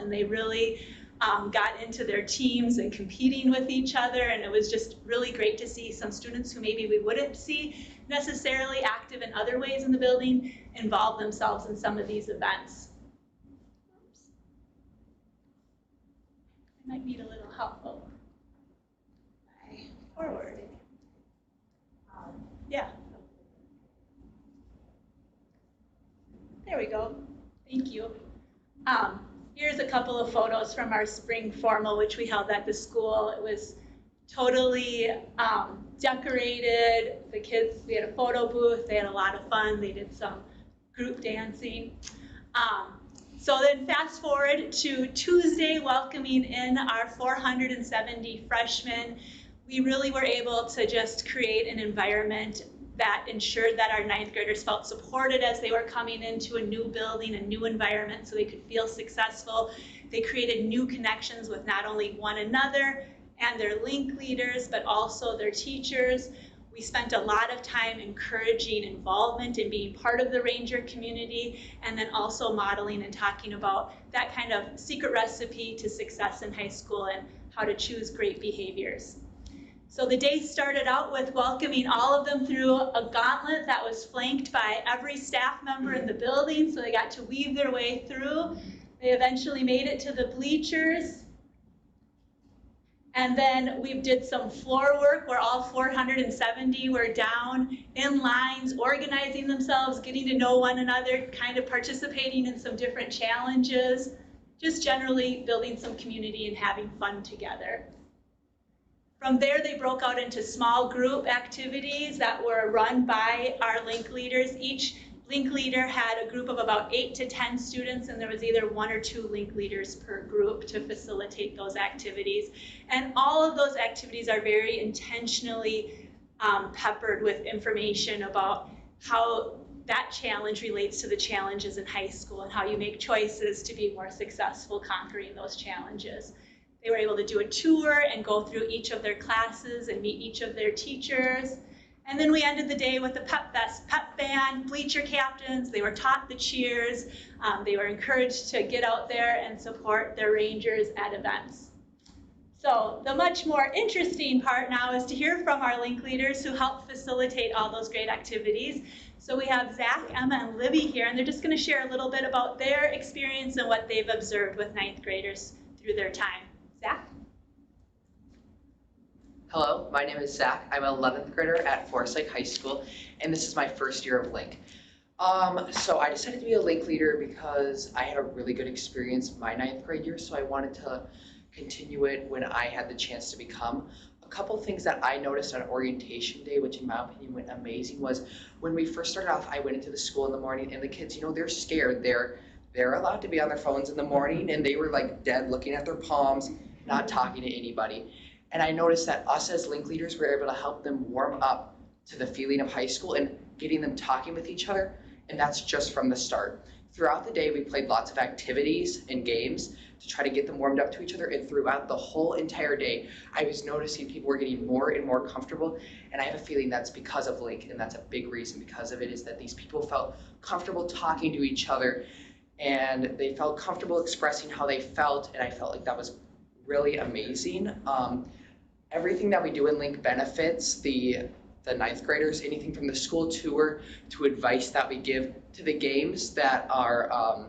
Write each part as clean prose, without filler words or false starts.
and they really got into their teams and competing with each other, and it was just really great to see some students who maybe we wouldn't see necessarily active in other ways in the building involve themselves in some of these events. I might need a little help. Forward. Yeah. There we go. Thank you. Here's a couple of photos from our spring formal, which we held at the school. It was totally decorated. The kids, we had a photo booth. They had a lot of fun. They did some group dancing. So then fast forward to Tuesday, welcoming in our 470 freshmen. We really were able to just create an environment that ensured that our ninth graders felt supported as they were coming into a new building, a new environment, so they could feel successful. They created new connections with not only one another and their link leaders, but also their teachers. We spent a lot of time encouraging involvement and being part of the Ranger community, and then also modeling and talking about that kind of secret recipe to success in high school and how to choose great behaviors. So the day started out with welcoming all of them through a gauntlet that was flanked by every staff member in the building, so they got to weave their way through. They eventually made it to the bleachers. And then we did some floor work where all 470 were down in lines, organizing themselves, getting to know one another, kind of participating in some different challenges, just generally building some community and having fun together. From there, they broke out into small group activities that were run by our link leaders. Each link leader had a group of about 8 to 10 students, and there was either 1 or 2 link leaders per group to facilitate those activities. And all of those activities are very intentionally peppered with information about how that challenge relates to the challenges in high school and how you make choices to be more successful conquering those challenges. They were able to do a tour and go through each of their classes and meet each of their teachers. And then we ended the day with the Pep Fest pep band, bleacher captains. They were taught the cheers. They were encouraged to get out there and support their Rangers at events. So the much more interesting part now is to hear from our link leaders who helped facilitate all those great activities. So we have Zach, Emma, and Libby here, and they're just going to share a little bit about their experience and what they've observed with ninth graders through their time. Zach? Hello, my name is Zach. I'm an 11th grader at Forest Lake High School, and this is my first year of Link. So I decided to be a Link leader because I had a really good experience my 9th grade year, so I wanted to continue it when I had the chance to become. A couple things that I noticed on orientation day, which in my opinion went amazing, was when we first started off, I went into the school in the morning, and the kids, you know, they're scared. They're allowed to be on their phones in the morning, and they were like dead looking at their palms, not talking to anybody. And I noticed that us as link leaders were able to help them warm up to the feeling of high school and getting them talking with each other, and that's just from the start. Throughout the day, we played lots of activities and games to try to get them warmed up to each other, and throughout the whole entire day, I was noticing people were getting more and more comfortable, and I have a feeling that's because of Link, and that's a big reason because of it, is that these people felt comfortable talking to each other, and they felt comfortable expressing how they felt, and I felt like that was really amazing. Everything that we do in Link benefits the 9th graders, anything from the school tour to advice that we give to the games that are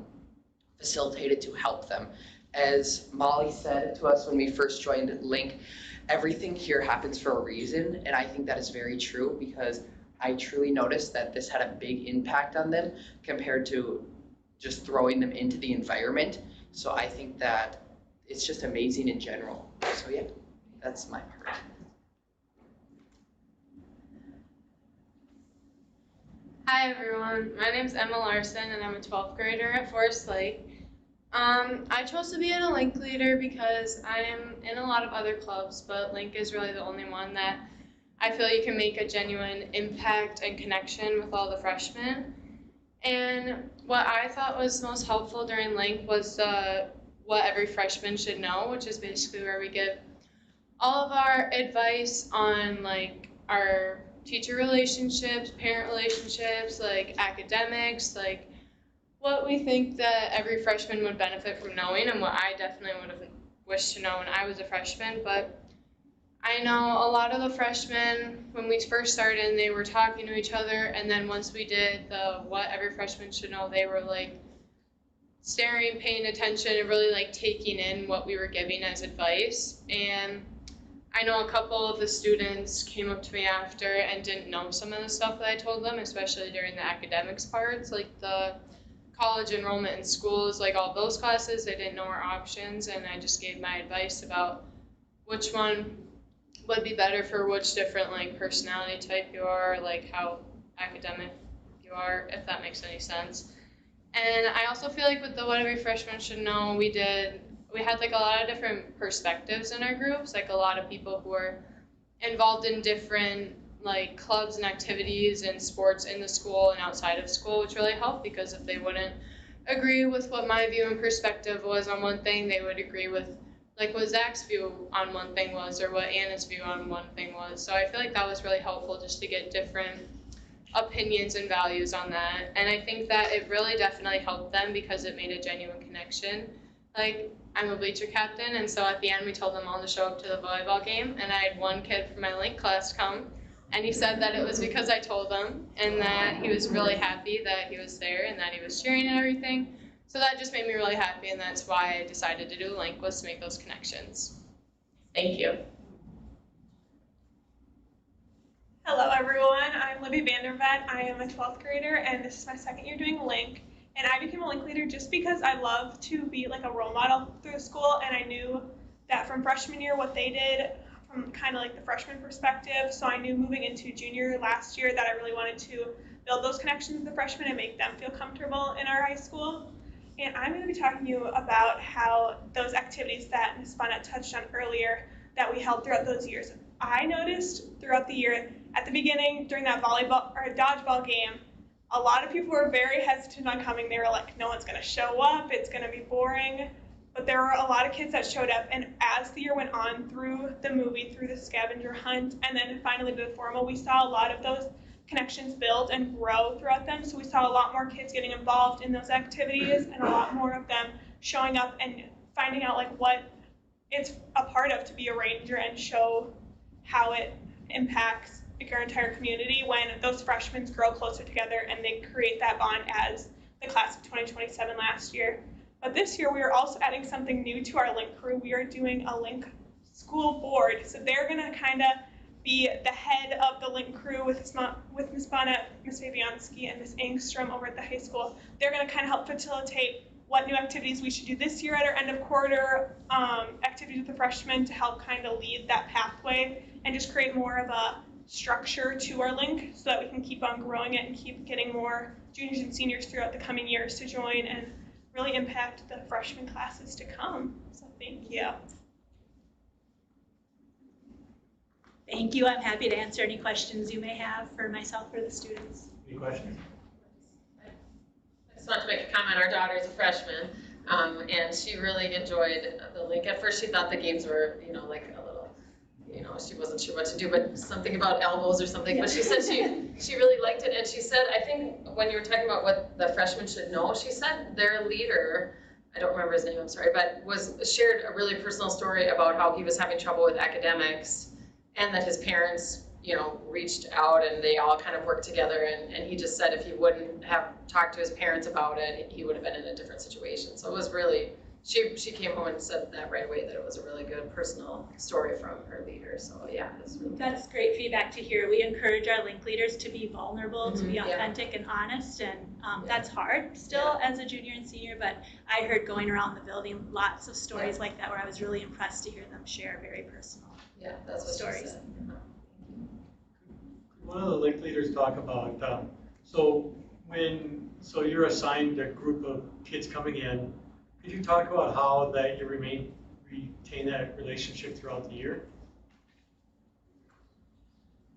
facilitated to help them. As Molly said to us when we first joined Link, everything here happens for a reason, and I think that is very true because I truly noticed that this had a big impact on them compared to just throwing them into the environment. So I think that it's just amazing in general. So yeah, that's my part. Hi everyone, my name is Emma Larson and I'm a 12th grader at Forest Lake. I chose to be a Link leader because I am in a lot of other clubs, but Link is really the only one that I feel you can make a genuine impact and connection with all the freshmen. And what I thought was most helpful during Link was what every freshman should know, which is basically where we give all of our advice on like our teacher relationships, parent relationships, like academics, like what we think that every freshman would benefit from knowing and what I definitely would have wished to know when I was a freshman. But I know a lot of the freshmen, when we first started, they were talking to each other, and then once we did the what every freshman should know, they were like staring, paying attention, and really like taking in what we were giving as advice. And I know a couple of the students came up to me after and didn't know some of the stuff that I told them, especially during the academics parts, like the college enrollment in schools, like all those classes, they didn't know our options, and I just gave my advice about which one would be better for which different like personality type you are, like how academic you are, if that makes any sense. And I also feel like with the what every freshman should know, we had like a lot of different perspectives in our groups, like a lot of people who were involved in different like clubs and activities and sports in the school and outside of school, which really helped because if they wouldn't agree with what my view and perspective was on one thing, they would agree with like what Zach's view on one thing was or what Anna's view on one thing was. So I feel like that was really helpful just to get different opinions and values on that. And I think that it really definitely helped them because it made a genuine connection. Like, I'm a bleacher captain, and so at the end we told them all to show up to the volleyball game, and I had one kid from my Link class come, and he said that it was because I told him, and that he was really happy that he was there and that he was cheering and everything. So that just made me really happy, and that's why I decided to do Link, was to make those connections. Thank you. Hello everyone, I'm Libby Vandervet. I am a 12th grader and this is my second year doing Link. And I became a Link leader just because I love to be like a role model through the school, and I knew that from freshman year what they did from kind of like the freshman perspective. So I knew moving into junior last year that I really wanted to build those connections with the freshmen and make them feel comfortable in our high school. And I'm going to be talking to you about how those activities that Ms. Bonnet touched on earlier that we held throughout those years. I noticed throughout the year, at the beginning, during that volleyball or dodgeball game, a lot of people were very hesitant on coming. They were like, no one's going to show up, it's going to be boring. But there were a lot of kids that showed up, and as the year went on through the movie, through the scavenger hunt, and then finally to the formal, we saw a lot of those connections build and grow throughout them. So we saw a lot more kids getting involved in those activities and a lot more of them showing up and finding out like what it's a part of to be a ranger and show how it impacts our entire community when those freshmen grow closer together and they create that bond as the class of 2027 last year. But this year we are also adding something new to our Link crew. We are doing a Link school board. So they're gonna kind of be the head of the Link crew with Ms. Bonnet, Ms. Fabianski, and Ms. Engstrom over at the high school. They're gonna kind of help facilitate what new activities we should do this year at our end of quarter activities with the freshmen to help kind of lead that pathway and just create more of a structure to our Link so that we can keep on growing it and keep getting more juniors and seniors throughout the coming years to join and really impact the freshman classes to come. So thank you. Thank you. I'm happy to answer any questions you may have for myself or the students. Any questions? I just want to make a comment. Our daughter is a freshman, and she really enjoyed the Link. At first, she thought the games were, like a little, she wasn't sure what to do, but something about elbows or something. Yeah. But she said she really liked it, and she said, I think when you were talking about what the freshmen should know, she said their leader, I don't remember his name, I'm sorry, but shared a really personal story about how he was having trouble with academics, and that his parents, reached out and they all kind of worked together, and he just said if he wouldn't have talked to his parents about it, he would have been in a different situation. So it was really, she came home and said that right away, that it was a really good personal story from her leader. So yeah, it's really That's great feedback to hear. We encourage our Link leaders to be vulnerable, to be authentic and honest, and that's hard still as a junior and senior, but I heard going around the building lots of stories like that where I was really impressed to hear them share very personal that's what stories. She said. One of the Link leaders talk about, so you're assigned a group of kids coming in. Could you talk about how that you retain that relationship throughout the year?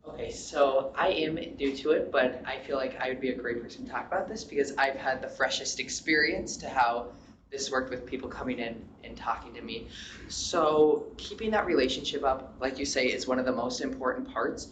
Okay, so I am new to it, but I feel like I would be a great person to talk about this because I've had the freshest experience to how this worked with people coming in and talking to me. So keeping that relationship up, like you say, is one of the most important parts.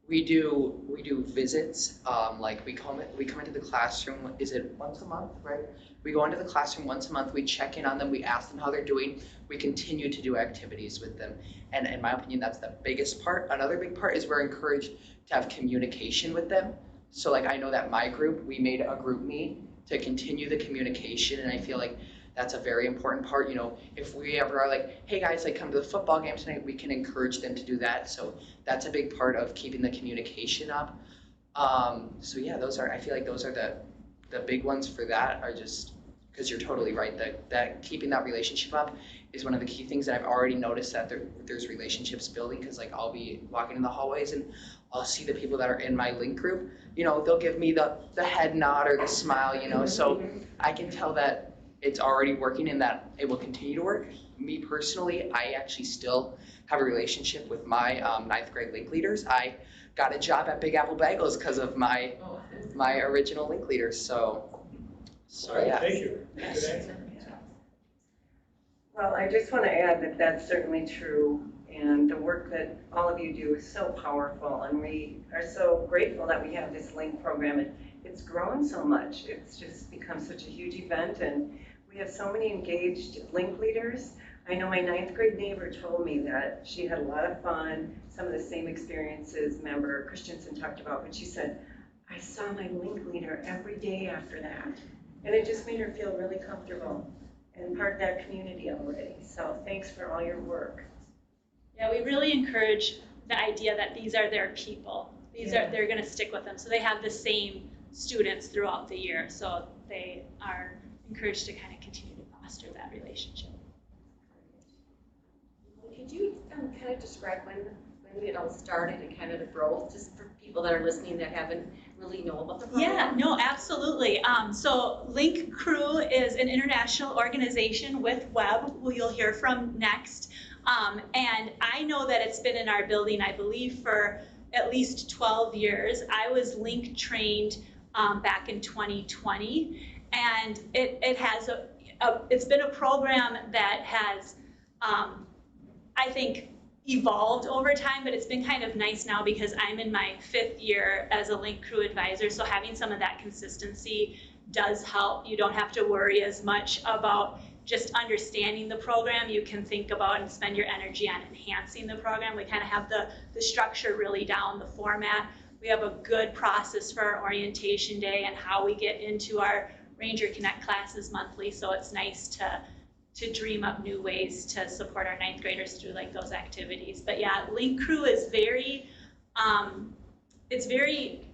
We do visits, like we come into the classroom, is it once a month, right? We go into the classroom once a month, we check in on them, we ask them how they're doing, we continue to do activities with them. And in my opinion, that's the biggest part. Another big part is we're encouraged to have communication with them. So like I know that my group, we made a group meet to continue the communication, and I feel like that's a very important part. You know, if we ever are like, hey guys, like come to the football game tonight, we can encourage them to do that. So that's a big part of keeping the communication up. So yeah, I feel like those are the big ones for that, are just, because you're totally right, that keeping that relationship up is one of the key things that I've already noticed, that there's relationships building, because like I'll be walking in the hallways and I'll see the people that are in my link group, you know, they'll give me the head nod or the smile, you know, so I can tell that it's already working and that it will continue to work. Me personally, I actually still have a relationship with my 9th grade link leaders. I got a job at Big Apple Bagels because of my original link leaders, so yeah. Thank you. Yes. Good answer. Well, I just want to add that that's certainly true, and the work that all of you do is so powerful, and we are so grateful that we have this link program. It's grown so much. It's just become such a huge event, and we have so many engaged link leaders. I know my 9th grade neighbor told me that she had a lot of fun, some of the same experiences Member Christensen talked about, but she said, I saw my link leader every day after that, and it just made her feel really comfortable and part of that community already. So thanks for all your work. Yeah, we really encourage the idea that these are their people. They're going to stick with them. So they have the same students throughout the year. So they are encouraged to kind of continue to foster that relationship. Could you kind of describe when it all started and kind of the growth, just for people that are listening that haven't really know about the program? Yeah, no, absolutely. So Link Crew is an international organization with Webb, who you'll hear from next. And I know that it's been in our building, I believe, for at least 12 years. I was Link trained back in 2020, and it's been a program that has, I think, evolved over time, but it's been kind of nice now because I'm in my 5th year as a Link Crew advisor, so having some of that consistency does help. You don't have to worry as much about just understanding the program. You can think about and spend your energy on enhancing the program. We kind of have the structure really down, the format. We have a good process for our orientation day and how we get into our Ranger Connect classes monthly, so it's nice to dream up new ways to support our 9th graders through like those activities. But yeah, Link Crew is very, it's very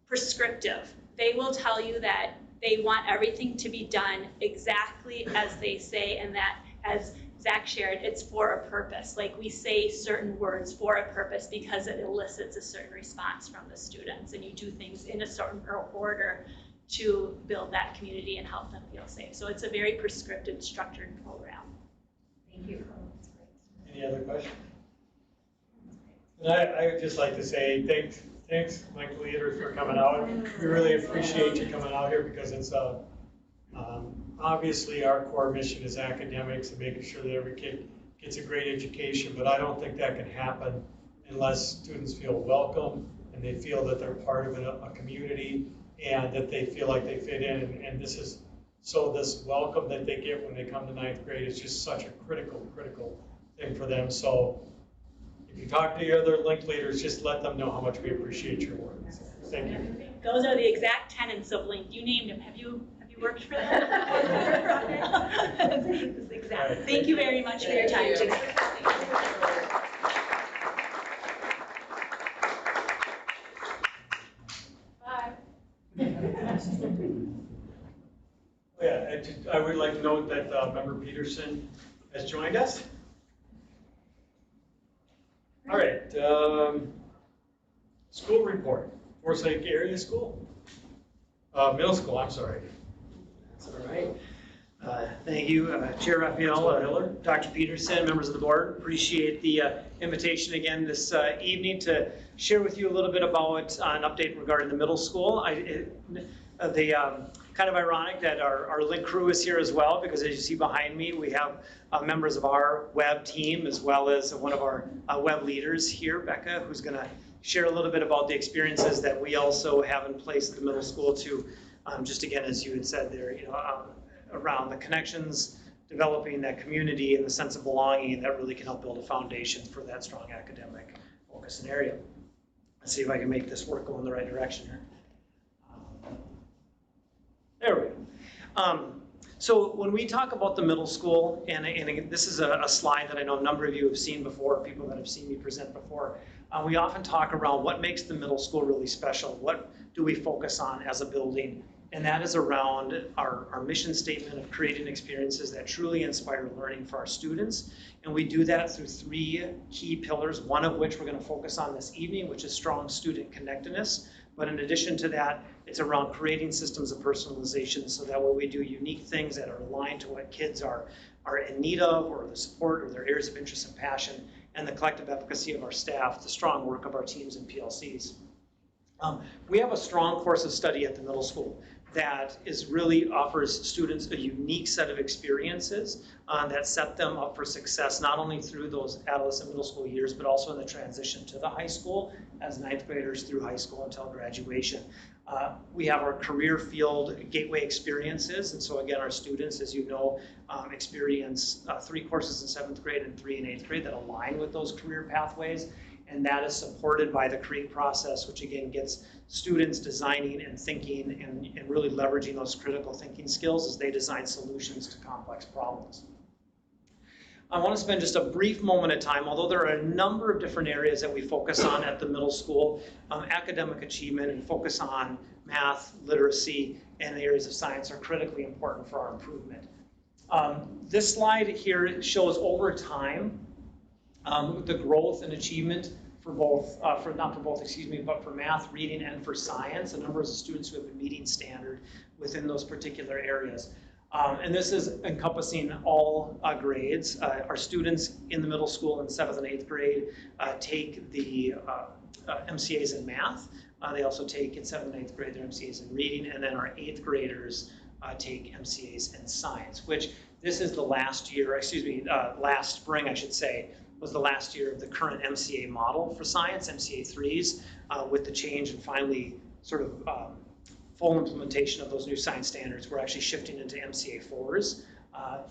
prescriptive. They will tell you that they want everything to be done exactly as they say, and that, as Zach shared, it's for a purpose. Like, we say certain words for a purpose because it elicits a certain response from the students, and you do things in a certain order to build that community and help them feel safe. So it's a very prescriptive, structured program. Thank you. Any other questions? And I would just like to say thanks, Mike leaders, for coming out. We really appreciate you coming out here, because it's obviously our core mission is academics and making sure that every kid gets a great education, but I don't think that can happen unless students feel welcome and they feel that they're part of a community and that they feel like they fit in. And this welcome that they get when they come to 9th grade is just such a critical thing for them. So if you talk to your other Link leaders, just let them know how much we appreciate your work. So, thank you. Those are the exact tenets of Link. You named them. Have you worked for them? Exactly. Thank you very much for your time today. Yeah, I would like to note that Member Peterson has joined us. All right, school report, Forest Lake Area School, middle school, I'm sorry. That's all right. Thank you, Chair Raphael, Dr. Peterson, members of the board. Appreciate the invitation again this evening to share with you a little bit about an update regarding the middle school. Kind of ironic that our Link crew is here as well, because as you see behind me, we have members of our web team as well as one of our web leaders here, Becca, who's going to share a little bit about the experiences that we also have in place at the middle school to, just again, as you had said there, around the connections, developing that community and the sense of belonging that really can help build a foundation for that strong academic focus and area. Let's see if I can make this work go in the right direction here. There we go. So when we talk about the middle school, and again, this is a slide that I know a number of you have seen before, people that have seen me present before, we often talk around what makes the middle school really special. What do we focus on as a building? And that is around our mission statement of creating experiences that truly inspire learning for our students. And we do that through 3 key pillars, one of which we're going to focus on this evening, which is strong student connectedness. But in addition to that, it's around creating systems of personalization so that way we do unique things that are aligned to what kids are in need of, or the support, or their areas of interest and passion, and the collective efficacy of our staff, the strong work of our teams and PLCs. We have a strong course of study at the middle school that really offers students a unique set of experiences that set them up for success, not only through those adolescent middle school years, but also in the transition to the high school as 9th graders through high school until graduation. We have our career field gateway experiences, and so again, our students, as you know, experience 3 courses in 7th grade and 3 in 8th grade that align with those career pathways. And that is supported by the CREATE process, which again gets students designing and thinking and really leveraging those critical thinking skills as they design solutions to complex problems. I want to spend just a brief moment of time, although there are a number of different areas that we focus on at the middle school, academic achievement and focus on math, literacy, and the areas of science are critically important for our improvement. This slide here shows over time the growth and achievement for both, but for math, reading, and for science, the numbers of students who have been meeting standard within those particular areas. And this is encompassing all grades. Our students in the middle school in 7th and 8th grade take the MCAs in math. They also take in 7th and 8th grade their MCAs in reading, and then our 8th graders take MCAs in science, which this is the last year, last spring, I should say, was the last year of the current MCA model for science, MCA 3s, with the change and finally sort of full implementation of those new science standards. We're actually shifting into MCA 4s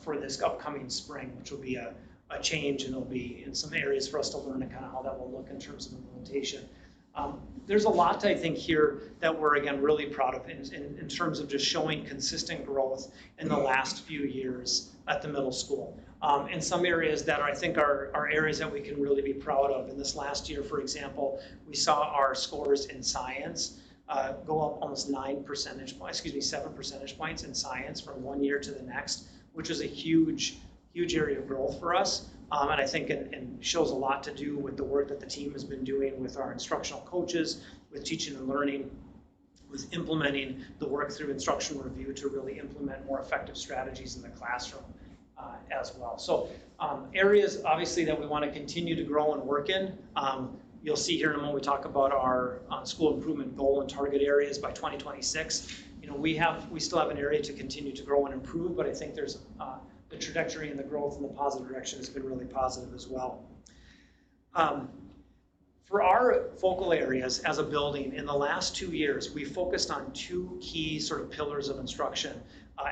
for this upcoming spring, which will be a change, and there'll be in some areas for us to learn and kind of how that will look in terms of implementation. There's a lot, I think, here that we're, again, really proud of in terms of just showing consistent growth in the last few years at the middle school. In some areas that I think are areas that we can really be proud of. In this last year, for example, we saw our scores in science go up almost 7 percentage points in science from one year to the next, which is a huge area of growth for us. And I think it shows a lot to do with the work that the team has been doing with our instructional coaches, with teaching and learning, with implementing the work through instructional review to really implement more effective strategies in the classroom as well. So areas, obviously, that we want to continue to grow and work in. You'll see here in a moment we talk about our school improvement goal and target areas by 2026. We still have an area to continue to grow and improve, but I think there's the trajectory and the growth in the positive direction has been really positive as well. For our focal areas as a building, in the last 2 years, we focused on 2 key sort of pillars of instruction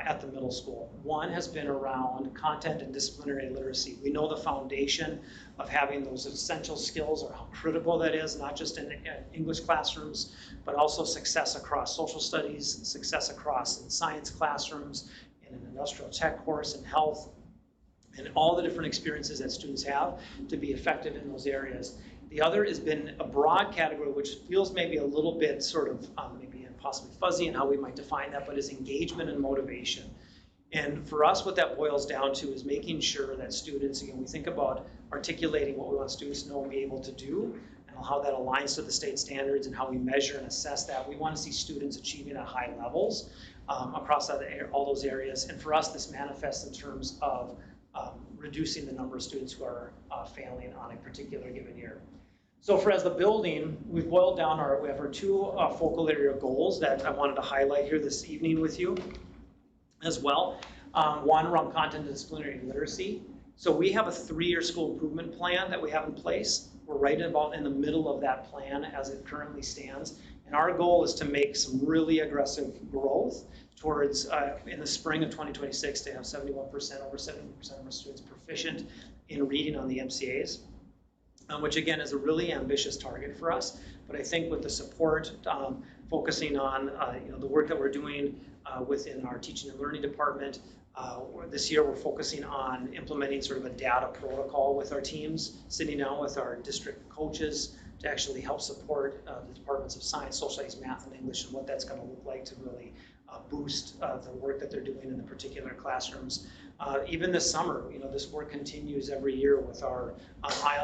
at the middle school. One has been around content and disciplinary literacy. We know the foundation of having those essential skills, or how critical that is, not just in English classrooms, but also success across social studies, success across in science classrooms, in an industrial tech course, in health, and all the different experiences that students have to be effective in those areas. The other has been a broad category, which feels maybe a little bit sort of maybe possibly fuzzy in how we might define that, but is engagement and motivation. And for us, what that boils down to is making sure that students, again, we think about articulating what we want students to know and be able to do, and how that aligns to the state standards and how we measure and assess that. We want to see students achieving at high levels across all those areas. And for us, this manifests in terms of reducing the number of students who are failing on a particular given year. So as the building, we've boiled down we have our 2 focal area goals that I wanted to highlight here this evening with you as well. One around content and disciplinary literacy. So we have a 3-year school improvement plan that we have in place. We're right about in the middle of that plan as it currently stands. And our goal is to make some really aggressive growth towards, in the spring of 2026, to have 71%, over 70% of our students proficient in reading on the MCAs, which again is a really ambitious target for us. But I think with the support, focusing on the work that we're doing within our teaching and learning department, this year we're focusing on implementing sort of a data protocol with our teams, sitting down with our district coaches to actually help support the departments of science, social studies, math, and English, and what that's going to look like to really boost the work that they're doing in the particular classrooms. Even this summer, this work continues every year with our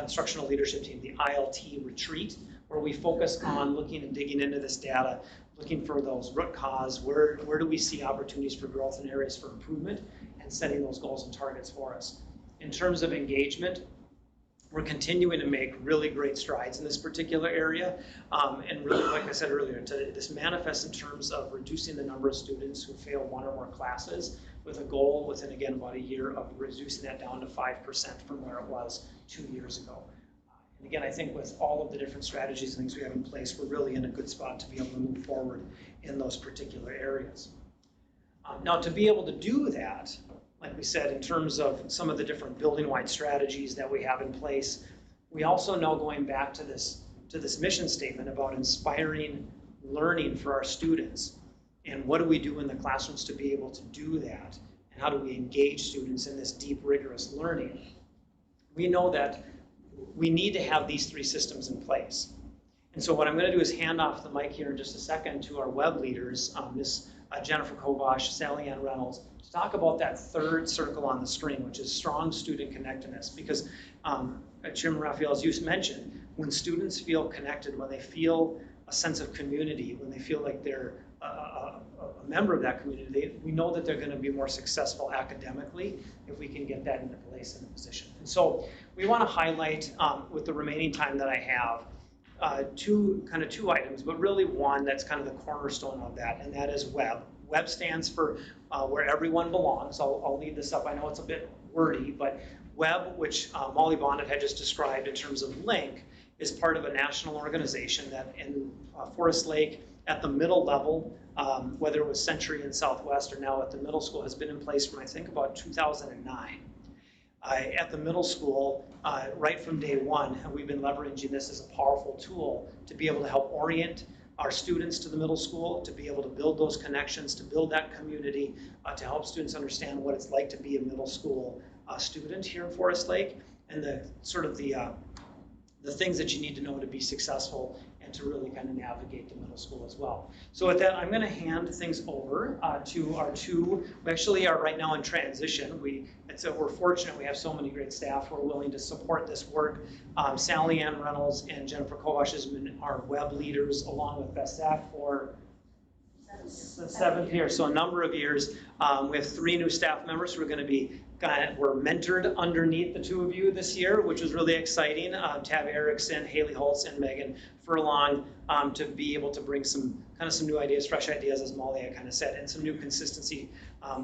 instructional leadership team, the ILT retreat, where we focus on looking and digging into this data, looking for those root cause, where do we see opportunities for growth and areas for improvement, and setting those goals and targets for us. In terms of engagement, we're continuing to make really great strides in this particular area. And really, like I said earlier, this manifests in terms of reducing the number of students who fail 1 or more classes, with a goal within, again, about a year of reducing that down to 5% from where it was 2 years ago. And again, I think with all of the different strategies and things we have in place, we're really in a good spot to be able to move forward in those particular areas. Now, to be able to do that, like we said, in terms of some of the different building-wide strategies that we have in place, we also know, going back to this mission statement about inspiring learning for our students, and what do we do in the classrooms to be able to do that, and how do we engage students in this deep, rigorous learning, we know that we need to have these 3 systems in place. And so what I'm going to do is hand off the mic here in just a second to our web leaders, Ms. Jennifer Kovash, Sally Ann Reynolds, to talk about that 3rd circle on the screen, which is strong student connectedness. Because Chairman Raphael, as you mentioned, when students feel connected, when they feel a sense of community, when they feel like they're a member of that community, we know that they're going to be more successful academically if we can get that into place and position. And so we want to highlight, with the remaining time that I have, two items, but really one that's kind of the cornerstone of that, and that is WEB. WEB stands for where everyone belongs. I'll leave this up. I know it's a bit wordy, but WEB, which Molly Bonnet had just described in terms of LINK, is part of a national organization that in Forest Lake at the middle level, whether it was Century in Southwest or now at the middle school, has been in place from, I think, about 2009. At the middle school, right from day one, we've been leveraging this as a powerful tool to be able to help orient our students to the middle school, to be able to build those connections, to build that community, to help students understand what it's like to be a middle school student here in Forest Lake, and the things that you need to know to be successul and to really kind of navigate the middle school as well. So with that, I'm going to hand things over to our two. We actually are right now in transition. We're fortunate we have so many great staff who are willing to support this work. Sally Ann Reynolds and Jennifer Kovash has been our web leaders, along with Beth Sack, for the 7th year, so a number of years. We have 3 new staff members who are going to be were mentored underneath the 2 of you this year, which was really exciting. Tab Erickson, Haley Holtz, and Megan Furlong, to be able to bring some new ideas, fresh ideas, as Molly had kind of said, and some new consistency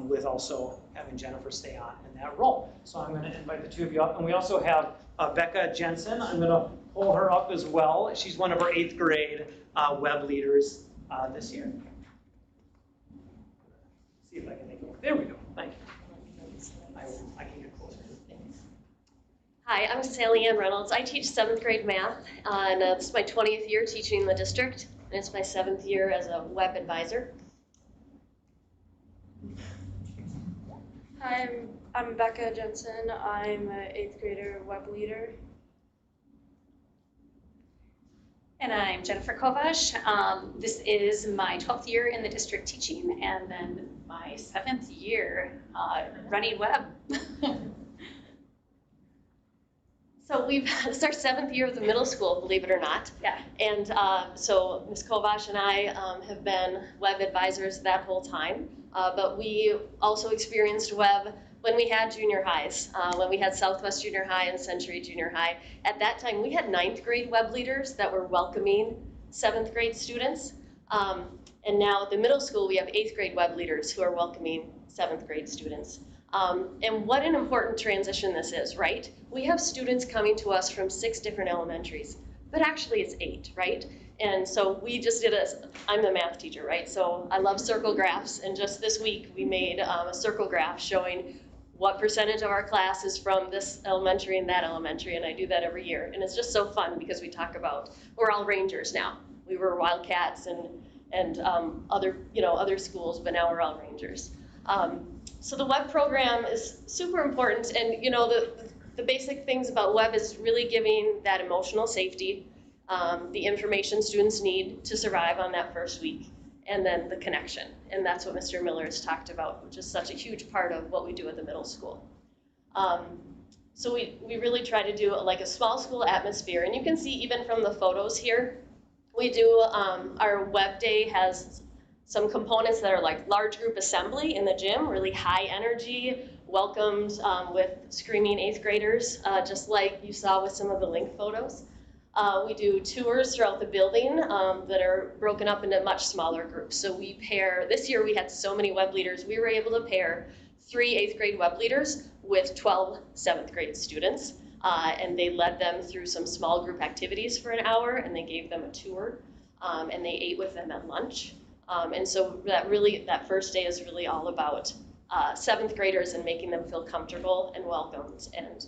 with also having Jennifer stay on in that role. So I'm going to invite the 2 of you up. And we also have Becca Jensen. I'm going to pull her up as well. She's one of our 8th grade web leaders this year. See if I can make it work. There we go. Thank you. I can get closer. Hi, I'm Sally Ann Reynolds. I teach 7th grade math, and it's my 20th year teaching in the district, and it's my 7th year as a web advisor. Hi, I'm Becca Jensen. I'm an 8th grader web leader. And I'm Jennifer Kovash. This is my 12th year in the district teaching, and then my 7th year running web. So this is our 7th year of the middle school, believe it or not. Yeah. And so Ms. Kovash and I have been web advisors that whole time, but we also experienced web when we had junior highs, when we had Southwest Junior High and Century Junior High. At that time, we had 9th grade web leaders that were welcoming 7th grade students. And now at the middle school, we have 8th grade web leaders who are welcoming 7th grade students. And what an important transition this is, right? We have students coming to us from 6 different elementaries, but actually it's 8, right? And so we just did I'm the math teacher, right? So I love circle graphs, and just this week we made a circle graph showing what percentage of our class is from this elementary and that elementary, and I do that every year. And it's just so fun because we talk about, we're all Rangers now. We were Wildcats and other schools, but now we're all Rangers. So the web program is super important, and the basic things about web is really giving that emotional safety, the information students need to survive on that first week, and then the connection. And that's what Mr. Miller has talked about, which is such a huge part of what we do at the middle school. So we really try to do like a small school atmosphere, and you can see even from the photos here, we do, our web day has some components that are like large group assembly in the gym, really high energy, welcomed with screaming 8th graders, just like you saw with some of the link photos. We do tours throughout the building that are broken up into much smaller groups. So we pair, this year we had so many web leaders, we were able to pair 3 8th grade web leaders with 12 7th grade students. And they led them through some small group activities for an hour, and they gave them a tour, and they ate with them at lunch. And so that first day is really all about 7th graders and making them feel comfortable and welcomed. And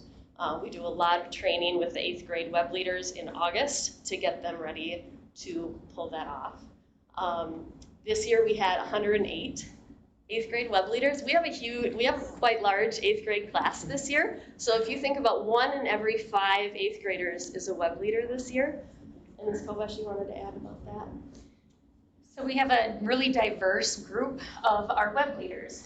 we do a lot of training with the 8th grade web leaders in August to get them ready to pull that off. This year we had 108 8th grade web leaders. We have a quite large 8th grade class this year. So if you think about 1 in every 5 8th graders is a web leader this year. And Ms. Kovash, you wanted to add about that? So we have a really diverse group of our web leaders,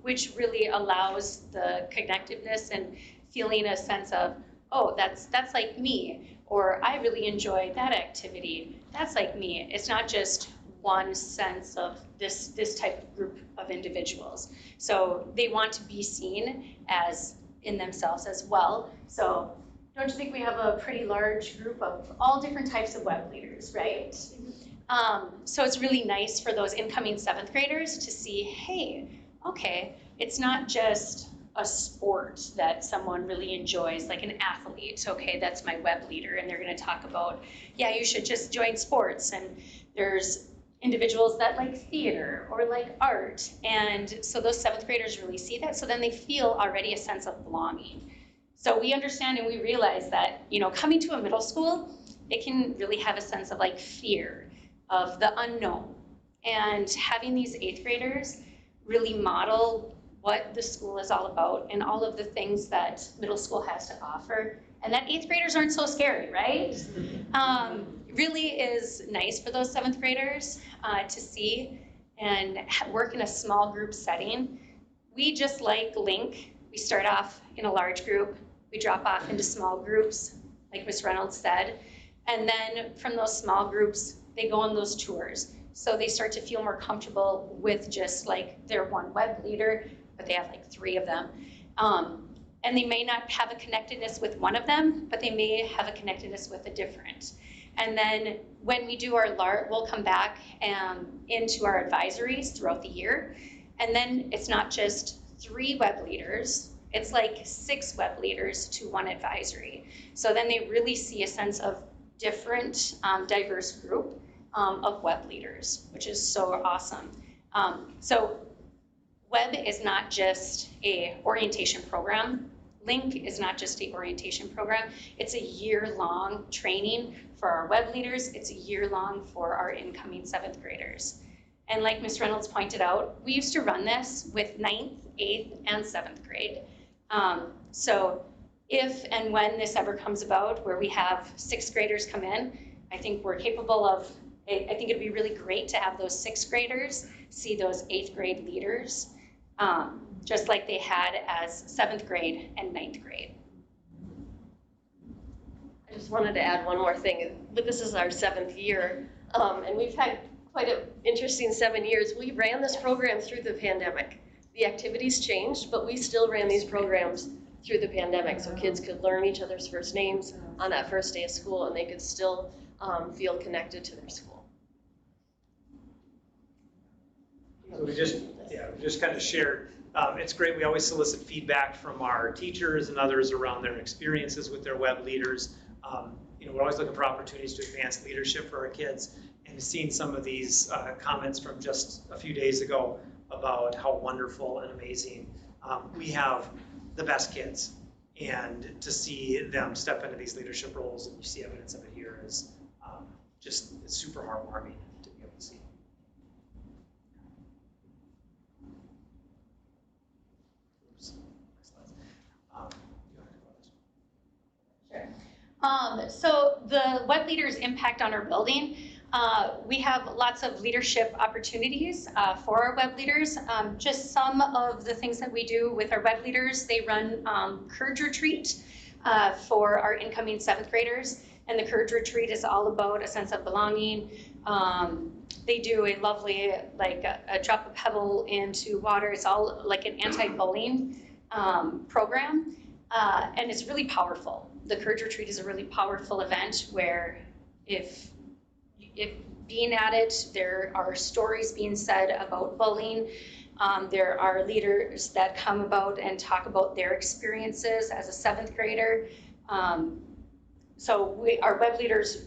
which really allows the connectiveness and feeling a sense of, oh, that's like me, or I really enjoy that activity. That's like me. It's not just one sense of this type of group of individuals. So they want to be seen as in themselves as well. So don't you think we have a pretty large group of all different types of web leaders, right? So it's really nice for those incoming 7th graders to see, hey, okay, it's not just a sport that someone really enjoys, like an athlete. Okay, that's my web leader, and they're going to talk about, yeah, you should just join sports. And there's individuals that like theater or like art, and so those 7th graders really see that. So then they feel already a sense of belonging. So we understand and we realize that, coming to a middle school, it can really have a sense of like fear of the unknown, and having these 8th graders really model what the school is all about and all of the things that middle school has to offer, and that 8th graders aren't so scary, right? Really is nice for those 7th graders to see and work in a small group setting. We just like Link. We start off in a large group, we drop off into small groups, like Ms. Reynolds said, and then from those small groups, they go on those tours. So they start to feel more comfortable with just like their one web leader, but they have like 3 of them. And they may not have a connectedness with one of them, but they may have a connectedness with a different. And then when we do we'll come back into our advisories throughout the year. And then it's not just 3 web leaders, it's like 6 web leaders to 1 advisory. So then they really see a sense of different, diverse group of web leaders, which is so awesome. So web is not just a orientation program. Link is not just a orientation program. It's a year-long training for our web leaders. It's a year-long for our incoming 7th graders. And like Ms. Reynolds pointed out, we used to run this with 9th, 8th, and 7th grade. So if and when this ever comes about where we have 6th graders come in, I think we're capable of, I think it'd be really great to have those 6th graders see those 8th grade leaders, just like they had as 7th grade and 9th grade. I just wanted to add one more thing, but this is our 7th year, and we've had quite an interesting 7 years. We ran this program through the pandemic. The activities changed, but we still ran these programs through the pandemic, so kids could learn each other's first names on that first day of school, and they could still feel connected to their school. So we just kind of shared it's great. We always solicit feedback from our teachers and others around their experiences with their web leaders. We're always looking for opportunities to advance leadership for our kids. And seeing some of these comments from just a few days ago about how wonderful and amazing we have the best kids. And to see them step into these leadership roles, and you see evidence of it here, is just it's super heartwarming to be able to see. Oops. Next slide. You want to go this one? Sure. So the web leaders' impact on our building, we have lots of leadership opportunities for our web leaders. Just some of the things that we do with our web leaders, they run Courage Retreat for our incoming 7th graders. And the Courage Retreat is all about a sense of belonging. They do a lovely, like a drop a pebble into water. It's all like an anti-bullying program. And it's really powerful. The Courage Retreat is a really powerful event where if being at it, there are stories being said about bullying. There are leaders that come about and talk about their experiences as a 7th grader. So our web leaders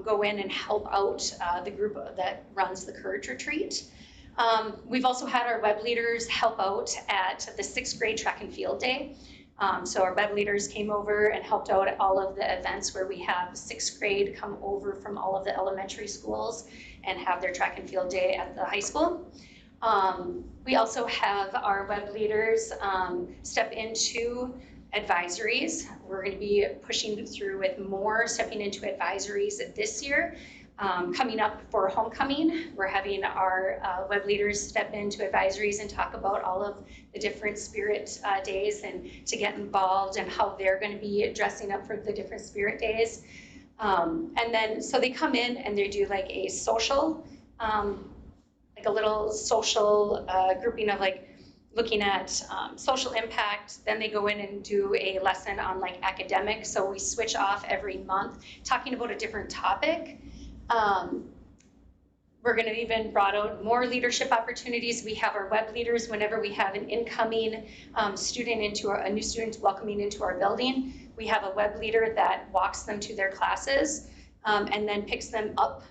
go in and help out the group that runs the Courage Retreat. We've also had our web leaders help out at the 6th grade track and field day. So our web leaders came over and helped out at all of the events where we have 6th grade come over from all of the elementary schools and have their track and field day at the high school. We also have our web leaders step into advisories. We're going to be pushing through with more stepping into advisories this year. Coming up for homecoming, we're having our web leaders step into advisories and talk about all of the different spirit days and to get involved and how they're going to be dressing up for the different spirit days. And then, so they come in and they do like a social, like a little social grouping of like looking at social impact. Then they go in and do a lesson on like academics. So we switch off every month talking about a different topic. We're going to even brought out more leadership opportunities. We have our web leaders whenever we have an incoming student a new student welcoming into our building. We have a web leader that walks them to their classes and then picks them up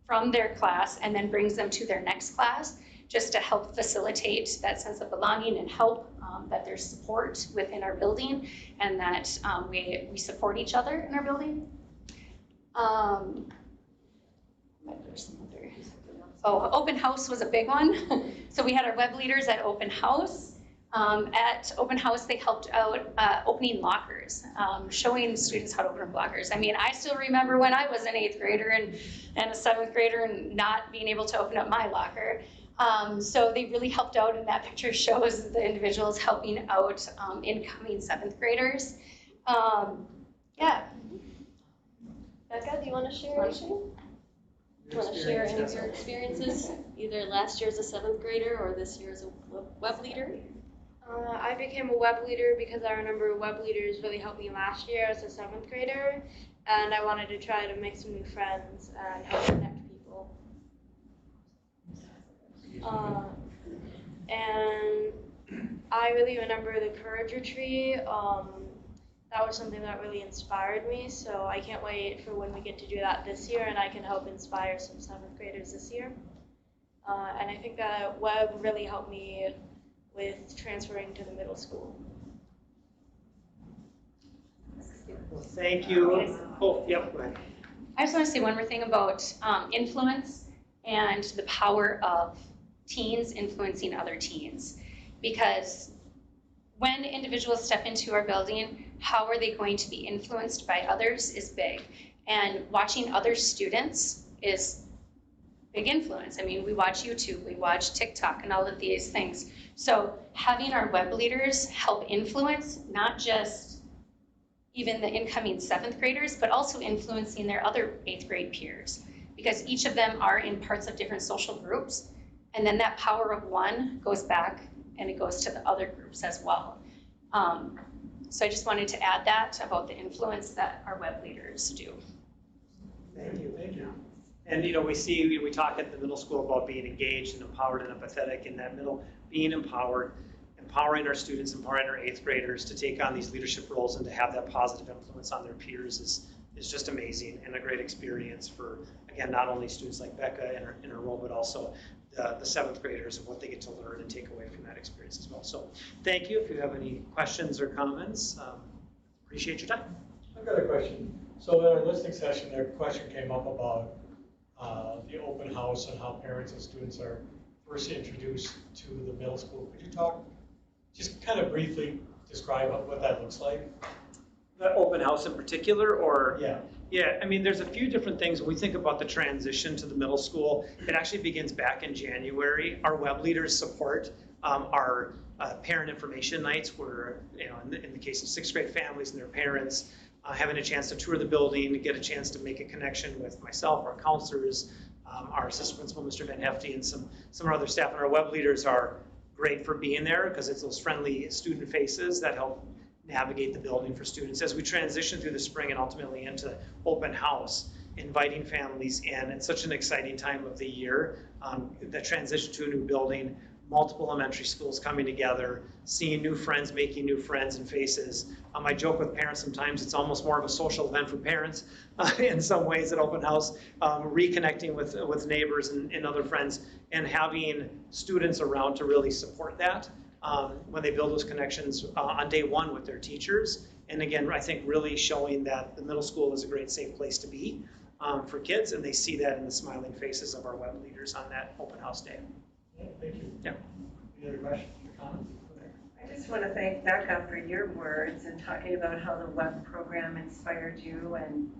from their class and then brings them to their next class, just to help facilitate that sense of belonging and help that there's support within our building and that we support each other in our building. Open house was a big one. So we had our web leaders at open house. At open house, they helped out opening lockers, showing students how to open lockers. I mean, I still remember when I was an 8th grader and a 7th grader and not being able to open up my locker. So they really helped out, and that picture shows the individuals helping out incoming 7th graders. Yeah. Becca, do you want to share anything? Do you want to share any of your experiences, either last year as a 7th grader or this year as a web leader? I became a web leader because I remember web leaders really helped me last year as a 7th grader, and I wanted to try to make some new friends and help connect people. And I really remember the Courage Retreat. That was something that really inspired me, so I can't wait for when we get to do that this year and I can help inspire some 7th graders this year. And I think that web really helped me with transferring to the middle school. Well, thank you. Oh, yep, go ahead. I just want to say one more thing about influence and the power of teens influencing other teens. Because when individuals step into our building, how are they going to be influenced by others is big. And watching other students is big influence. I mean, we watch YouTube, we watch TikTok and all of these things. So having our web leaders help influence, not just even the incoming 7th graders, but also influencing their other 8th grade peers. Because each of them are in parts of different social groups. And then that power of one goes back and it goes to the other groups as well. So I just wanted to add that about the influence that our web leaders do. Thank you, thank you. And we talk at the middle school about being engaged and empowered and empathetic in that middle, being empowered, empowering our students, empowering our 8th graders to take on these leadership roles and to have that positive influence on their peers is just amazing and a great experience for, again, not only students like Becca in her role, but also the 7th graders and what they get to learn and take away from that experience as well. So thank you. If you have any questions or comments, appreciate your time. I've got a question. So in our listening session, a question came up about the open house and how parents and students are first introduced to the middle school. Could you talk, just kind of briefly describe what that looks like? The open house in particular, or? Yeah. Yeah, I mean, there's a few different things. When we think about the transition to the middle school, it actually begins back in January. Our web leaders support our parent information nights where, in the case of 6th grade families and their parents, having a chance to tour the building, get a chance to make a connection with myself, our counselors, our assistant principal, Mr. Van Hefty, and some of our other staff. And our web leaders are great for being there because it's those friendly student faces that help navigate the building for students. As we transition through the spring and ultimately into open house, inviting families in, it's such an exciting time of the year, the transition to a new building, multiple elementary schools coming together, seeing new friends, making new friends and faces. I joke with parents sometimes it's almost more of a social event for parents in some ways at open house, reconnecting with neighbors and other friends, and having students around to really support that when they build those connections on day one with their teachers. And again, I think really showing that the middle school is a great safe place to be for kids, and they see that in the smiling faces of our web leaders on that open house day. Thank you. Yeah. Any other questions or comments? I just want to thank Becca for your words and talking about how the web program inspired you, and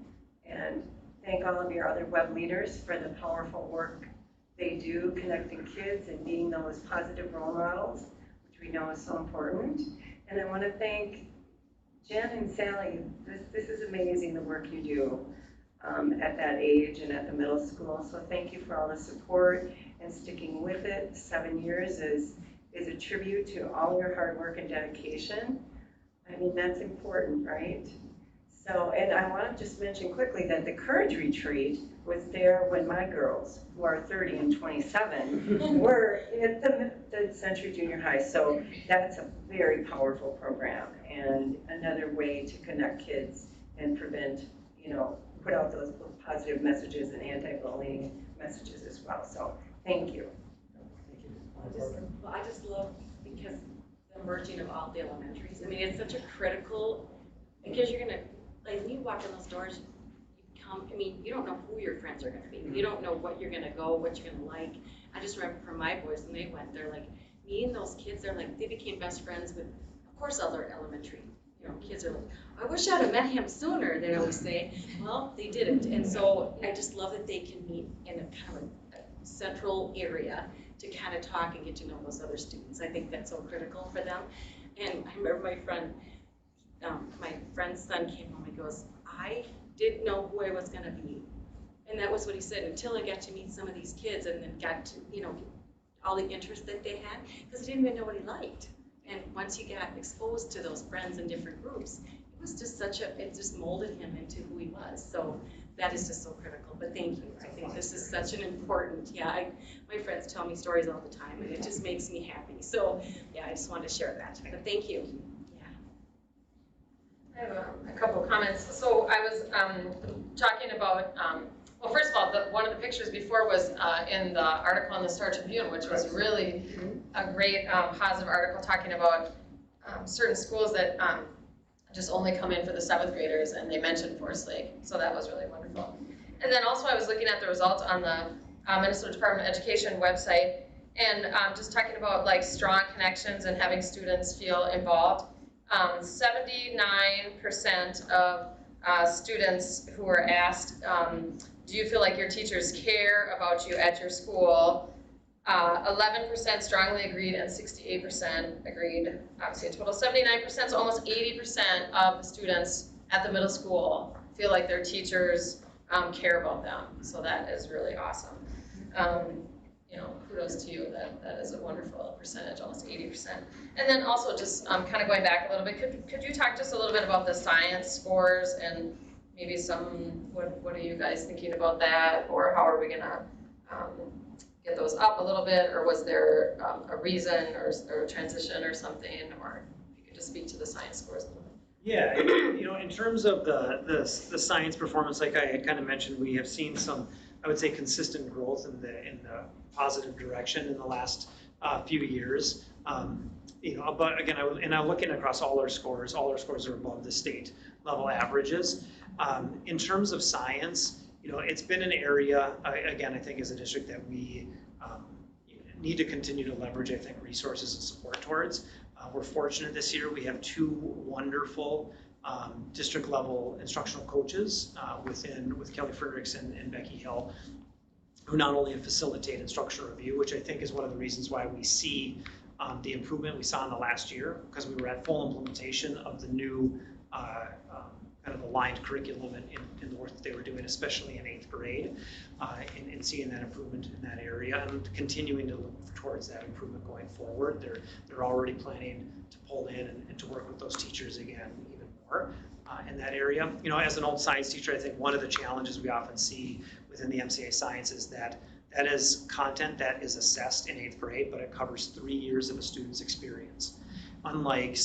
thank all of your other web leaders for the powerful work they do connecting kids and being those positive role models, which we know is so important. And I want to thank Jen and Sally. This is amazing, the work you do at that age and at the middle school. So thank you for all the support and sticking with it. 7 years is a tribute to all your hard work and dedication. I mean, that's important, right? So, and I want to just mention quickly that the Courage Retreat was there when my girls, who are 30 and 27, were at the Century Junior High. So that's a very powerful program and another way to connect kids and prevent, put out those positive messages and anti-bullying messages as well. So thank you. I just love because the merging of all the elementaries. I mean, it's such a critical, because you're gonna, like, when you walk in those doors, you don't know who your friends are gonna be. You don't know what you're gonna go, what you're gonna like. I just remember for my boys, when they went, they're like, meeting those kids, they became best friends with, of course, other elementary, kids are like, I wish I'd have met him sooner, they always say. Well, they didn't. And so I just love that they can meet in a kind of a central area to kind of talk and get to know those other students. I think that's so critical for them. And I remember my friend's son came home and goes, I didn't know who I was gonna be. And that was what he said, until I got to meet some of these kids and then got to, all the interest that they had, because I didn't even know what he liked. And once he got exposed to those friends in different groups, it was just it just molded him into who he was. So that is just so critical. But thank you. I think this is such an important, my friends tell me stories all the time and it just makes me happy. So yeah, I just wanted to share that. But thank you. I have a couple of comments. So I was talking about, well, first of all, one of the pictures before was in the article in the Star Tribune, which was really a great positive article talking about certain schools that just only come in for the 7th graders, and they mentioned Forest Lake. So that was really wonderful. And then also I was looking at the results on the Minnesota Department of Education website, and just talking about like strong connections and having students feel involved. 79% of students who were asked, do you feel like your teachers care about you at your school? 11% strongly agreed and 68% agreed. Obviously a total of 79%, so almost 80% of the students at the middle school feel like their teachers care about them. So that is really awesome. Kudos to you, that is a wonderful percentage, almost 80%. And then also just kind of going back a little bit, could you talk just a little bit about the science scores and maybe what are you guys thinking about that, or how are we gonna get those up a little bit, or was there a reason or a transition or something, or if you could just speak to the science scores a little bit. Yeah, in terms of the science performance, like I had kind of mentioned, we have seen some, I would say, consistent growth in the positive direction in the last few years. But again, I'm looking across all our scores are above the state level averages. In terms of science, it's been an area, again, I think as a district that we need to continue to leverage, I think, resources and support towards. We're fortunate this year, we have 2 wonderful district level instructional coaches with Kelly Fredericks and Becky Hill, who not only facilitate instructional review, which I think is one of the reasons why we see the improvement we saw in the last year, because we were at full implementation of the new kind of aligned curriculum in the work that they were doing, especially in 8th grade, and seeing that improvement in that area and continuing to look towards that improvement going forward. They're already planning to pull in and to work with those teachers again even more in that area. As an old science teacher, I think one of the challenges we often see within the MCA Science is that is content that is assessed in 8th grade, but it covers 3 years of a student's experience. Unlike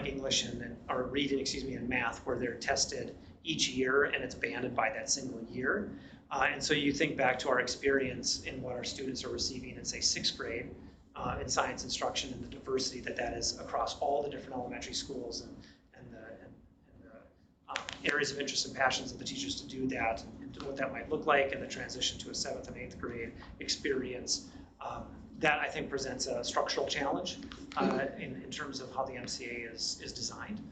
English or reading, and math, where they're tested each year and it's banded by that single year. And so you think back to our experience in what our students are receiving in, say, 6th grade in science instruction, and the diversity that is across all the different elementary schools and the areas of interest and passions of the teachers to do that, and what that might look like, and the transition to a 7th and 8th grade experience. That, I think, presents a structural challenge in terms of how the MCA is designed.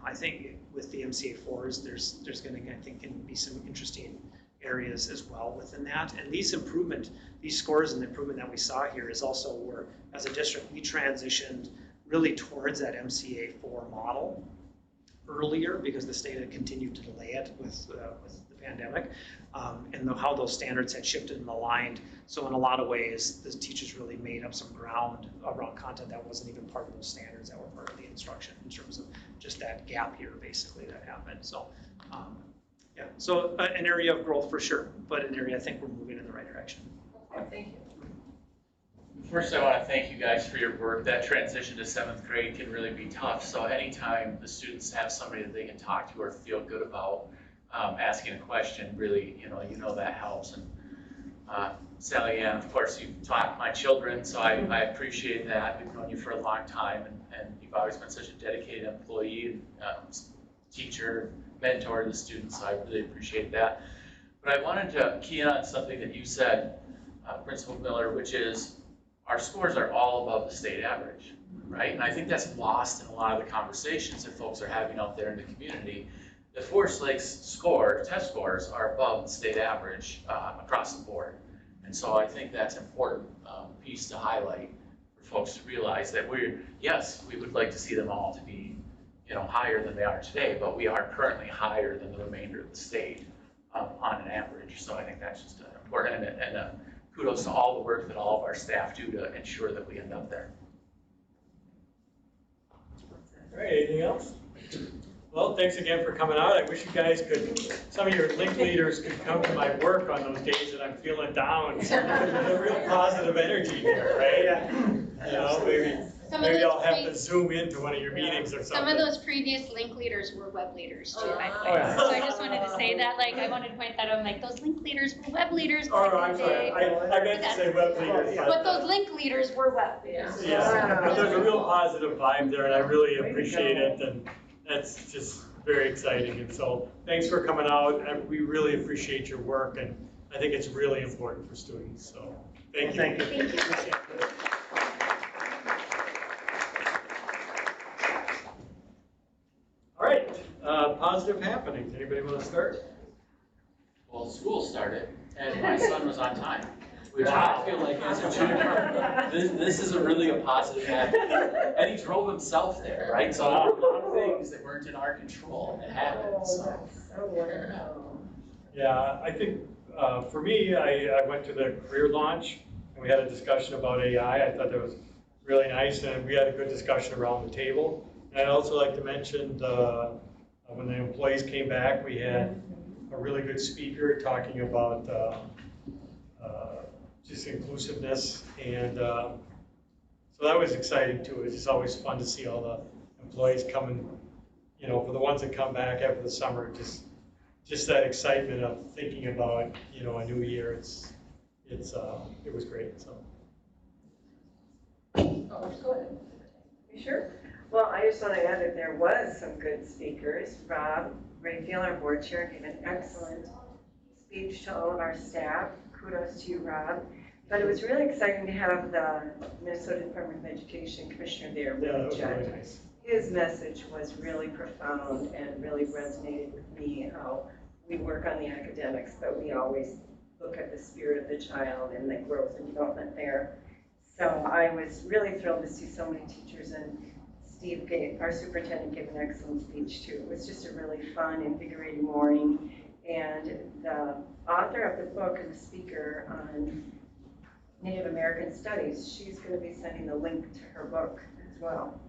I think with the MCA 4s, there's going to, I think, can be some interesting areas as well within that. And these scores and the improvement that we saw here is also where, as a district, we transitioned really towards that MCA 4 model earlier, because the state had continued to delay it with the pandemic, and how those standards had shifted and aligned. So in a lot of ways, the teachers really made up some ground around content that wasn't even part of those standards that were part of the instruction, in terms of just that gap year, basically, that happened. So, yeah, so an area of growth for sure, but an area I think we're moving in the right direction. Thank you. First, I want to thank you guys for your work. That transition to 7th grade can really be tough. So anytime the students have somebody that they can talk to or feel good about asking a question, really, that helps. And Sally Ann, of course, you've taught my children, so I appreciate that. We've known you for a long time, and you've always been such a dedicated employee, teacher, mentor to the students, so I really appreciate that. But I wanted to key in on something that you said, Principal Miller, which is our scores are all above the state average, right? And I think that's lost in a lot of the conversations that folks are having out there in the community. The Forest Lakes test scores are above the state average across the board. And so I think that's an important piece to highlight for folks to realize that yes, we would like to see them all to be, higher than they are today, but we are currently higher than the remainder of the state on an average. So I think that's just important, and kudos to all the work that all of our staff do to ensure that we end up there. All right, anything else? Well, thanks again for coming out. I wish you guys some of your link leaders could come to my work on those days that I'm feeling down. There's a real positive energy here, right? Maybe I'll have to zoom into one of your meetings or something. Some of those previous link leaders were web leaders too, by the way. Oh, yeah. So I just wanted to say that, I wanted to point that out, those link leaders were web leaders back Oh, in I'm the sorry. day. I meant to say web leaders. But those link leaders were web leaders. Yeah, but there's a real positive vibe there, and I really appreciate it, and that's just very exciting. And so, thanks for coming out, and we really appreciate your work, and I think it's really important for students. So, thank you. Thank you. Thank you. All right, positive happenings. Anybody want to start? Well, school started, and my son was on time, which I feel like as a junior, this is really a positive happening. And he drove himself there, right? So there were a lot of things that weren't in our control that happened. So. Yeah, I think for me, I went to the career launch, and we had a discussion about AI. I thought that was really nice, and we had a good discussion around the table. And I'd also like to mention when the employees came back, we had a really good speaker talking about just inclusiveness, and so that was exciting too. It's just always fun to see all the employees coming, you know, for the ones that come back after the summer, just that excitement of thinking about, you know, a new year. It was great, so. Oh, go ahead. You sure? Well, I just want to add that there was some good speakers. Rob Rayfield, our board chair, gave an excellent speech to all of our staff. Kudos to you, Rob. But it was really exciting to have the Minnesota Department of Education Commissioner there, Yeah, that Willie was Judd. really nice. His message was really profound and really resonated with me, how we work on the academics, but we always look at the spirit of the child and the growth and development there. So I was really thrilled to see so many teachers, and Steve our superintendent, gave an excellent speech too. It was just a really fun, invigorating morning. And the author of the book and the speaker on Native American Studies, she's going to be sending the link to her book as well.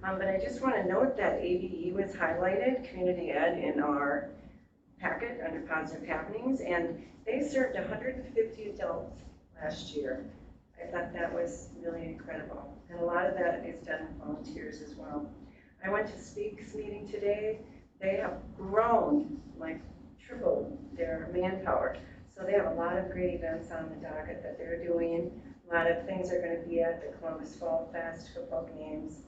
But I just want to note that ABE was highlighted, community ed, in our packet under positive happenings, and they served 150 adults last year. I thought that was really incredible. And a lot of that is done with volunteers as well. I went to Speaks meeting today. They have grown, like tripled their manpower. So they have a lot of great events on the docket that they're doing. A lot of things are going to be at the Columbus Fall Fest football games.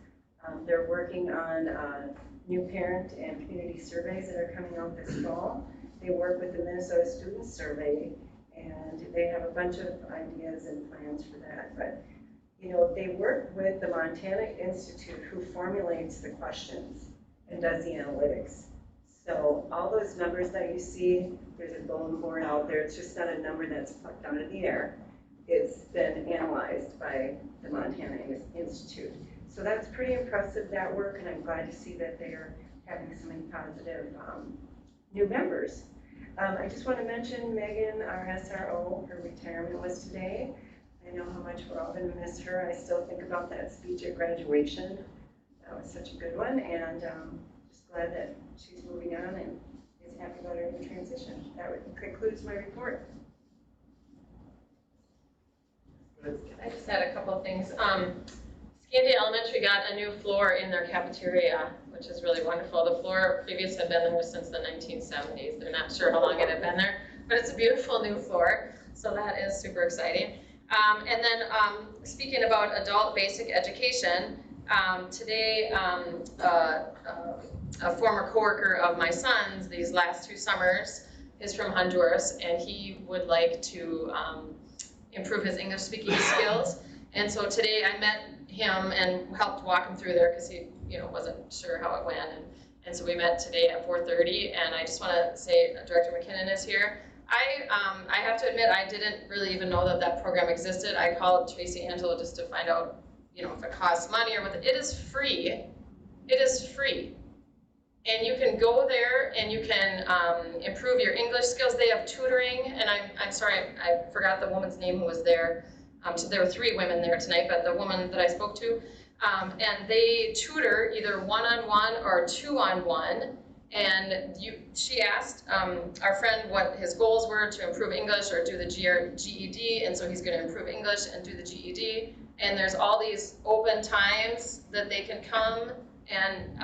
They're working on new parent and community surveys that are coming out this fall. They work with the Minnesota Student Survey, and they have a bunch of ideas and plans for that. But, you know, they work with the Montana Institute, who formulates the questions and does the analytics. So all those numbers that you see, there's a bulletin board out there. It's just not a number that's plucked out of the air. It's been analyzed by the Montana Institute. So that's pretty impressive, that work, and I'm glad to see that they're having so many positive new members. I just want to mention Megan, our SRO, her retirement was today. I know how much we're all going to miss her. I still think about that speech at graduation. That was such a good one, and just glad that she's moving on and is happy about her new transition. That concludes my report. I just had a couple of things. Scandia Elementary got a new floor in their cafeteria, which is really wonderful. The floor previous had been there since the 1970s. They're not sure how long it had been there, but it's a beautiful new floor, so that is super exciting. And then speaking about adult basic education, today a former coworker of my son's these last 2 summers is from Honduras, and he would like to improve his English speaking skills. And so today I met him and helped walk him through there because he, you know, wasn't sure how it went. And so we met today at 4:30. And I just want to say, Director McKinnon is here. I have to admit, I didn't really even know that that program existed. I called Tracy Angelo just to find out, you know, if it costs money or what. It is free. It is free. And you can go there and you can improve your English skills. They have tutoring, and I'm sorry, I forgot the woman's name who was there. So there were 3 women there tonight, but the woman that I spoke to, and they tutor either one-on-one or 2-on-1. And she asked our friend what his goals were to improve English or do the GED, and so he's going to improve English and do the GED. And there's all these open times that they can come, and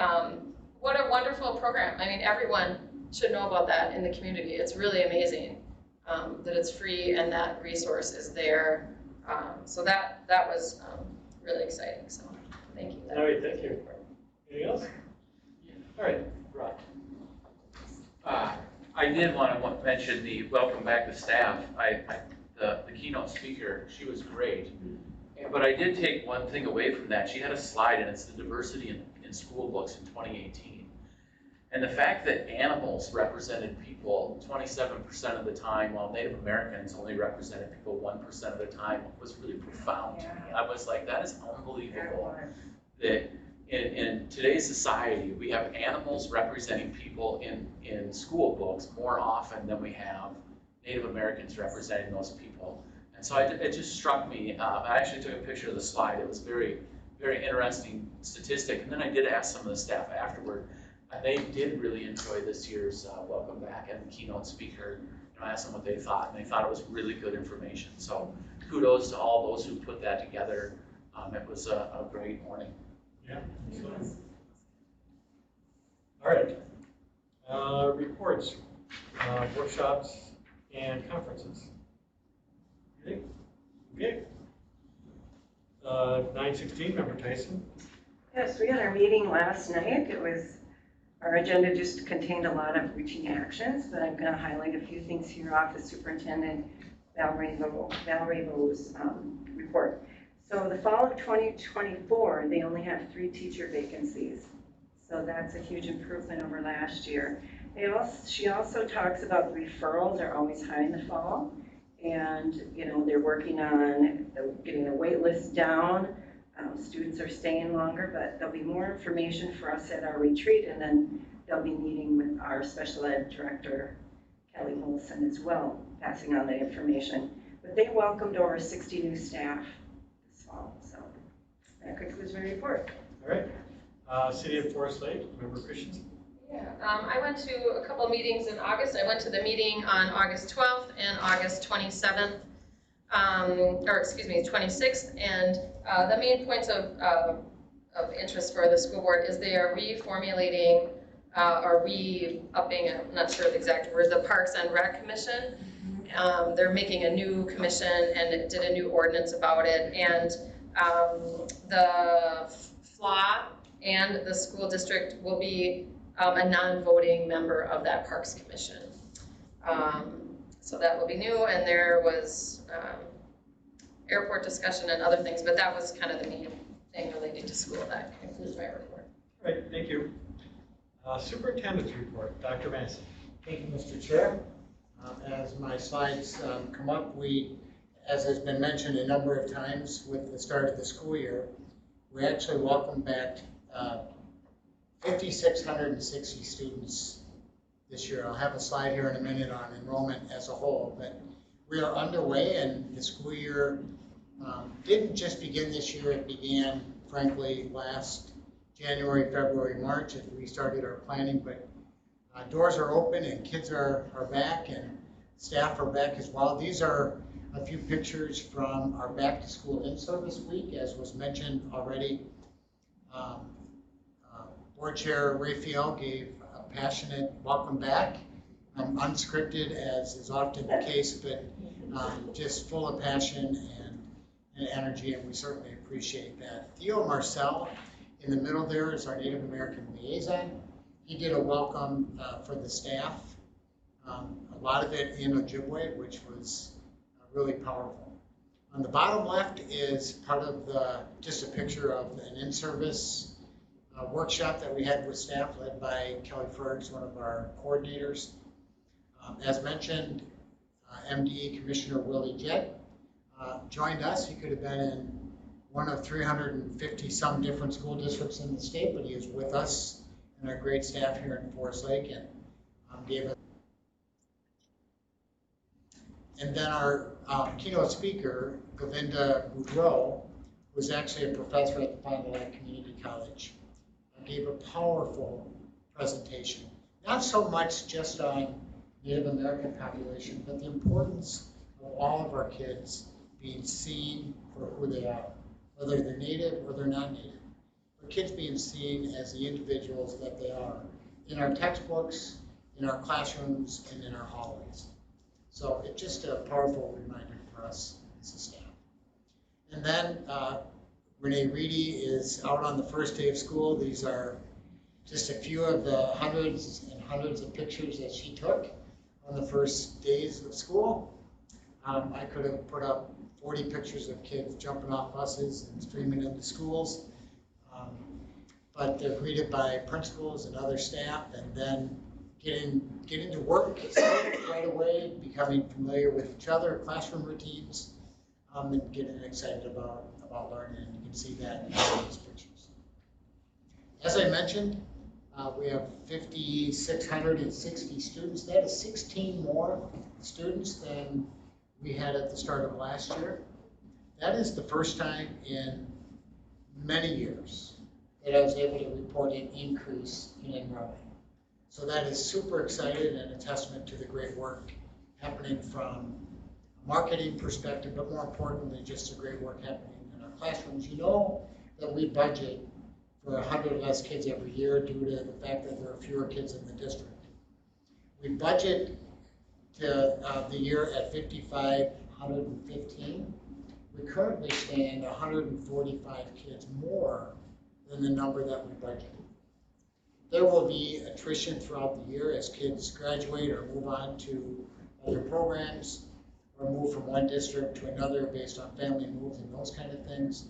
what a wonderful program. I mean, everyone should know about that in the community. It's really amazing that it's free and that resource is there. So that was really exciting, so thank you. All right, thank you. Anything else? All right, Rob. I did want to mention the welcome back to staff. The keynote speaker, she was great. But I did take one thing away from that. She had a slide, and it's the diversity in school books in 2018. And the fact that animals represented people 27% of the time, while Native Americans only represented people 1% of the time, was really profound to me. I was like, that is unbelievable. That in today's society, we have animals representing people in school books more often than we have Native Americans representing those people. And so it just struck me. I actually took a picture of the slide. It was very, very interesting statistic. And then I did ask some of the staff afterward. They did really enjoy this year's welcome back and the keynote speaker. You know, I asked them what they thought, and they thought it was really good information. So kudos to all those who put that together. It was a great morning. Yeah, absolutely. All right. Reports, workshops, and conferences. Anything? Okay. 9:16, Member Tyson. Yes, we had our meeting last night. Our agenda just contained a lot of routine actions, but I'm going to highlight a few things here off the Superintendent Val Ravo's report. So the fall of 2024, they only have 3 teacher vacancies. So that's a huge improvement over last year. She also talks about referrals are always high in the fall. And, they're working on getting the wait list down. Students are staying longer, but there'll be more information for us at our retreat. And then they'll be meeting with our special ed director, Kelly Molson, as well, passing on the information. But they welcomed over 60 new staff this fall. So that concludes my report. All right. City of Forest Lake, Member Christensen. Yeah, I went to a couple meetings in August. I went to the meeting on August 12th and August 27th, 26th. And the main points of interest for the school board is they are reformulating or re-upping, I'm not sure the exact word, the Parks and Rec Commission. They're making a new commission and did a new ordinance about it. And the FLA and the school district will be a non-voting member of that Parks Commission. So that will be new, and there was airport discussion and other things, but that was kind of the main thing related to school. That concludes my report. All right, thank you. Superintendent's report, Dr. Massey. Thank you, Mr. Chair. As my slides come up, as has been mentioned a number of times with the start of the school year, we actually welcomed back 5,660 students this year. I'll have a slide here in a minute on enrollment as a whole, but we are underway, and the school year didn't just begin this year. It began, frankly, last January, February, March as we started our planning, but doors are open and kids are back and staff are back as well. These are a few pictures from our back to school in-service week, as was mentioned already. Board Chair Raphael gave a passionate welcome back, unscripted as is often the case, but just full of passion and energy, and we certainly appreciate that. Theo Marcel in the middle there is our Native American liaison. He did a welcome for the staff, a lot of it in Ojibwe, which was really powerful. On the bottom left is part of just a picture of an in-service workshop that we had with staff led by Kelly Fergs, one of our coordinators. As mentioned, MDE Commissioner Willie Jett joined us. He could have been in one of 350 some different school districts in the state, but he is with us and our great staff here in Forest Lake and gave us. And then our keynote speaker, Govinda Boudreau, was actually a professor at the Fond du Lac Community College, gave a powerful presentation, not so much just on Native American population, but the importance of all of our kids being seen for who they are, whether they're Native or they're not Native. For kids being seen as the individuals that they are in our textbooks, in our classrooms, and in our hallways. So it's just a powerful reminder for us as a staff. And then Renee Reedy is out on the first day of school. These are just a few of the hundreds and hundreds of pictures that she took on the first days of school. I could have put up 40 pictures of kids jumping off buses and streaming into schools. But they're greeted by principals and other staff, and then getting to work right away, becoming familiar with each other, classroom routines, and getting excited about learning. And you can see that in these pictures. As I mentioned, we have 5,660 students. That is 16 more students than we had at the start of last year. That is the first time in many years that I was able to report an increase in enrollment. So that is super exciting and a testament to the great work happening from marketing perspective, but more importantly, just the great work happening in our classrooms. You know that we budget for 100 less kids every year due to the fact that there are fewer kids in the district. We budget to the year at 5,515. We currently stand 145 kids more than the number that we budgeted. There will be attrition throughout the year as kids graduate or move on to other programs or move from one district to another based on family moves and those kind of things.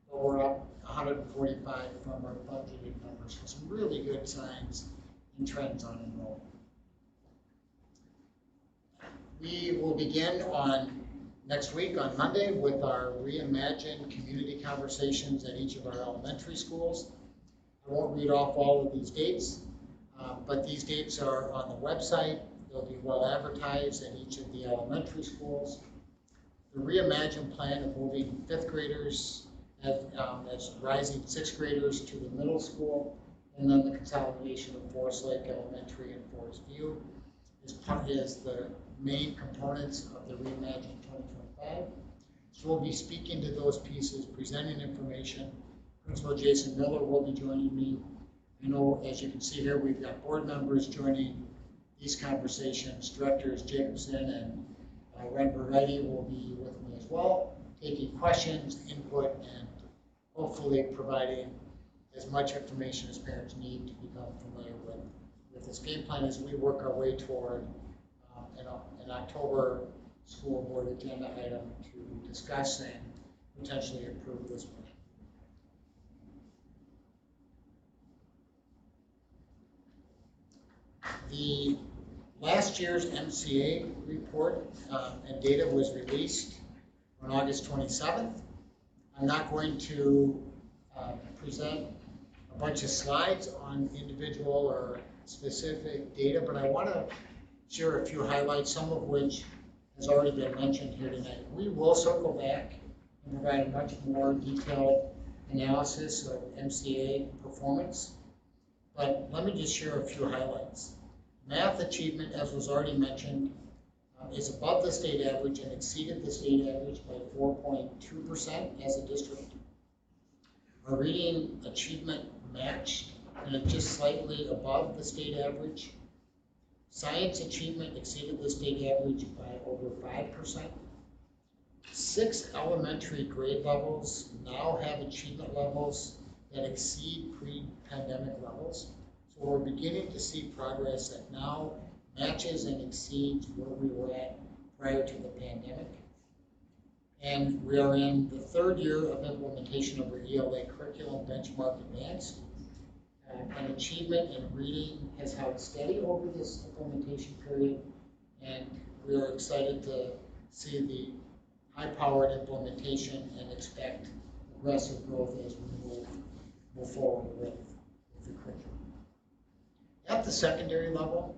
But we're up 145 from our budgeted numbers, so some really good signs and trends on enrollment. We will begin next week on Monday with our Reimagine community conversations at each of our elementary schools. I won't read off all of these dates, but these dates are on the website. They'll be well advertised at each of the elementary schools. The Reimagine plan of moving 5th graders as rising 6th graders to the middle school, and then the consolidation of Forest Lake Elementary and Forest View is the main components of the Reimagine 2025. So we'll be speaking to those pieces, presenting information. Principal Jason Miller will be joining me. I know, as you can see here, we've got board members joining these conversations. Directors Jacobson and Renberretti will be with me as well, taking questions, input, and hopefully providing as much information as parents need to become familiar with this game plan as we work our way toward an October school board agenda item to discuss and potentially approve this plan. The last year's MCA report and data was released on August 27th. I'm not going to present a bunch of slides on individual or specific data, but I want to share a few highlights, some of which has already been mentioned here tonight. We will circle back and provide a much more detailed analysis of MCA performance, but let me just share a few highlights. Math achievement, as was already mentioned, is above the state average and exceeded the state average by 4.2% as a district. Our reading achievement matched and just slightly above the state average. Science achievement exceeded the state average by over 5%. 6 elementary grade levels now have achievement levels that exceed pre-pandemic levels. So we're beginning to see progress that now matches and exceeds where we were at prior to the pandemic. And we are in the 3rd year of implementation of our ELA curriculum benchmark advanced. And achievement in reading has held steady over this implementation period, and we are excited to see the high-powered implementation and expect aggressive growth as we move forward with the curriculum. At the secondary level,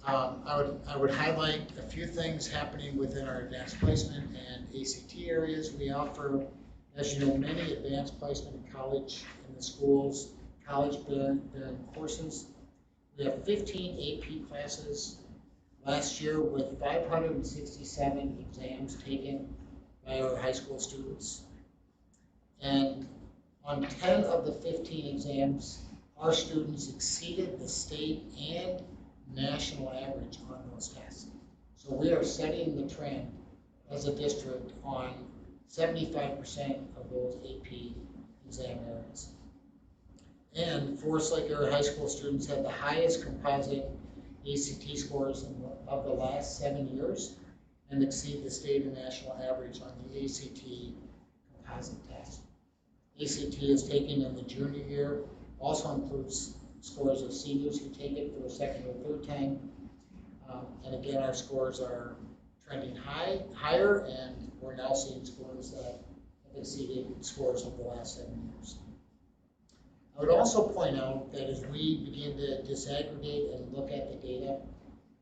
I would highlight a few things happening within our advanced placement and ACT areas. We offer, as you know, many advanced placement in college in the schools, college-bearing courses. We have 15 AP classes last year with 567 exams taken by our high school students. And on 10 of the 15 exams, our students exceeded the state and national average on those tests. So we are setting the trend as a district on 75% of those AP exam areas. And Forest Lake Area High School students had the highest composite ACT scores of the last 7 years and exceed the state and national average on the ACT composite test. ACT is taken in the junior year, also includes scores of seniors who take it for the 2nd or 3rd time. And again, our scores are trending higher, and we're now seeing scores that have exceeded scores of the last 7 years. I would also point out that as we begin to disaggregate and look at the data,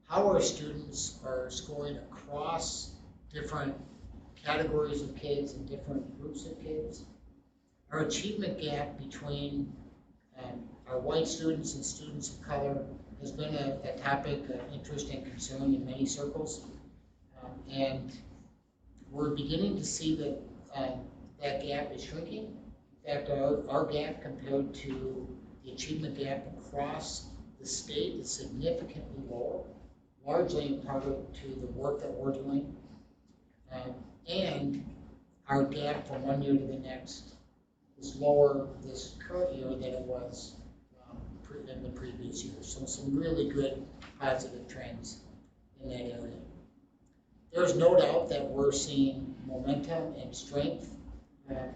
how our students are scoring across different categories of kids and different groups of kids, our achievement gap between our white students and students of color has been a topic of interest and concern in many circles. And we're beginning to see that that gap is shrinking. In fact, our gap compared to the achievement gap across the state is significantly lower, largely in part to the work that we're doing. And our gap from one year to the next is lower this current year than it was in the previous year. So some really good positive trends in that area. There's no doubt that we're seeing momentum and strength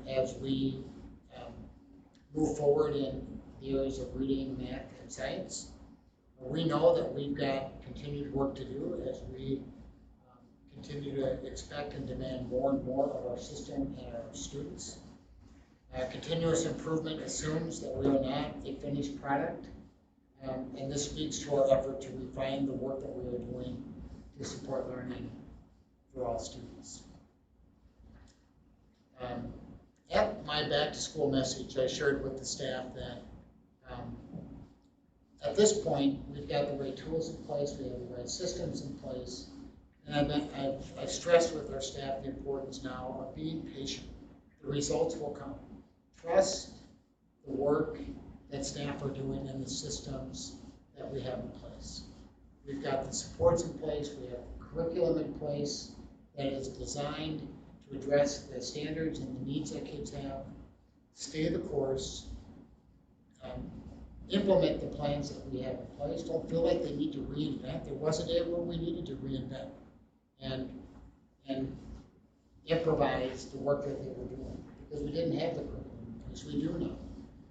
as we move forward in the areas of reading, math, and science. We know that we've got continued work to do as we continue to expect and demand more and more of our system and our students. Continuous improvement assumes that we are not a finished product, and this speaks to our effort to refine the work that we are doing to support learning for all students. At my back to school message, I shared with the staff that at this point, we've got the right tools in place, we have the right systems in place, and I've stressed with our staff the importance now of being patient. The results will come. Trust the work that staff are doing and the systems that we have in place. We've got the supports in place, we have the curriculum in place that is designed to address the standards and the needs that kids have. Stay the course. Implement the plans that we have in place. Don't feel like they need to reinvent. There was a day where we needed to reinvent and improvise the work that they were doing because we didn't have the curriculum in place. We do now.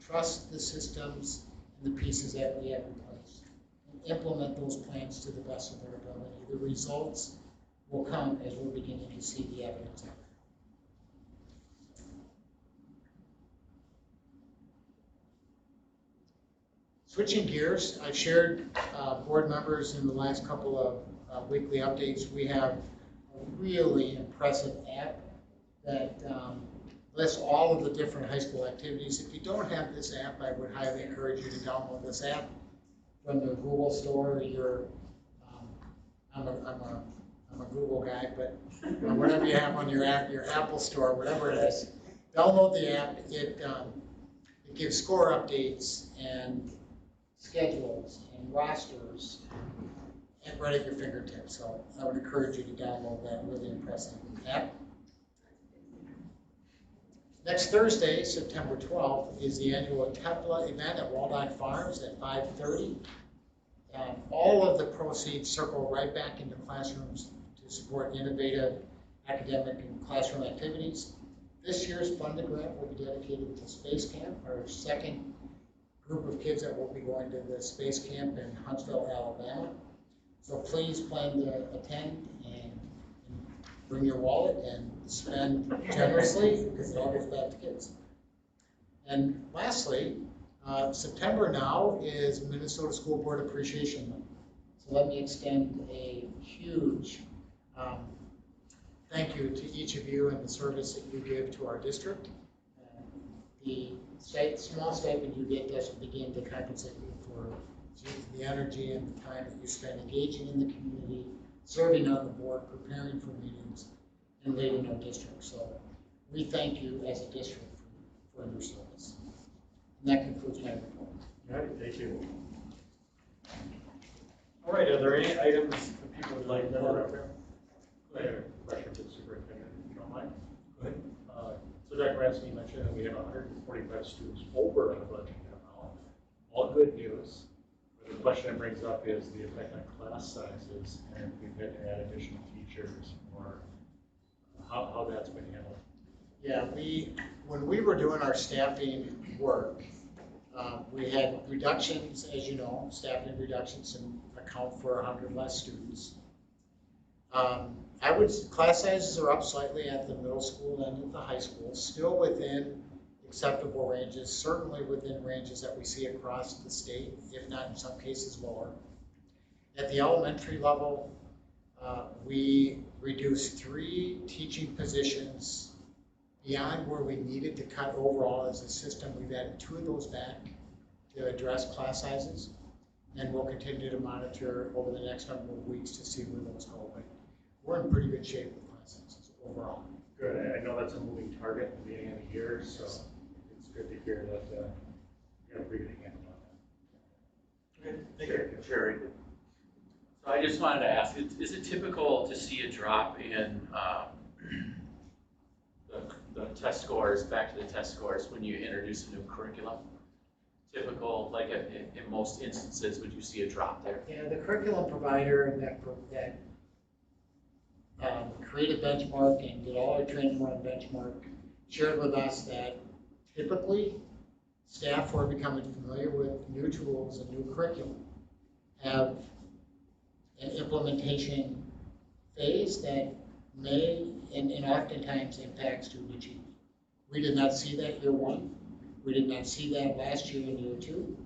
Trust the systems and the pieces that we have in place and implement those plans to the best of their ability. The results will come as we're beginning to see the evidence of it. Switching gears, I've shared board members in the last couple of weekly updates. We have a really impressive app that lists all of the different high school activities. If you don't have this app, I would highly encourage you to download this app from the Google Store. Or I'm a Google guy, but whatever you have on your app, your Apple Store, whatever it is, download the app. It gives score updates and schedules and rosters and right at your fingertips. So I would encourage you to download that really impressive app. Next Thursday, September 12th, is the annual TEPLA event at Waldock Farms at 5:30. All of the proceeds circle right back into classrooms to support innovative academic and classroom activities. This year's funded grant will be dedicated to Space Camp, our second group of kids that will be going to the Space Camp in Huntsville, Alabama. So please plan to attend and bring your wallet and spend generously because it all goes back to kids. And lastly, September now is Minnesota School Board Appreciation Month. So let me extend a huge thank you to each of you and the service that you give to our district. The small stipend you get doesn't begin to compensate you for the energy and the time that you spend engaging in the community, serving on the board, preparing for meetings, and leading our district. So we thank you as a district for your service. And that concludes my report. All right, thank you. All right, are there any items that people would like to report? I have a question to the superintendent, if you don't mind. Go ahead. So Dr. Rasmussen mentioned that we have 145 students over on the budget amount. All good news. But the question that brings up is the effect on class sizes and if we've had to add additional teachers or how that's been handled. Yeah, when we were doing our staffing work, we had reductions, as you know, staffing reductions and account for 100 less students. Class sizes are up slightly at the middle school and at the high school, still within acceptable ranges, certainly within ranges that we see across the state, if not in some cases lower. At the elementary level, we reduced 3 teaching positions beyond where we needed to cut overall as a system. We've added 2 of those back to address class sizes, and we'll continue to monitor over the next number of weeks to see where those go. But we're in pretty good shape with licenses overall. Good, I know that's a moving target at the beginning of the year, so it's good to hear that you have a pretty good handle on that. Okay, thank you. Very good. So I just wanted to ask, is it typical to see a drop in the test scores, back to the test scores, when you introduce a new curriculum? Typical, like in most instances, would you see a drop there? Yeah, the curriculum provider that created Benchmark and did all our training on Benchmark shared with us that typically staff who are becoming familiar with new tools and new curriculum have an implementation phase that may and oftentimes impacts student achievement. We did not see that year one. We did not see that last year in year two.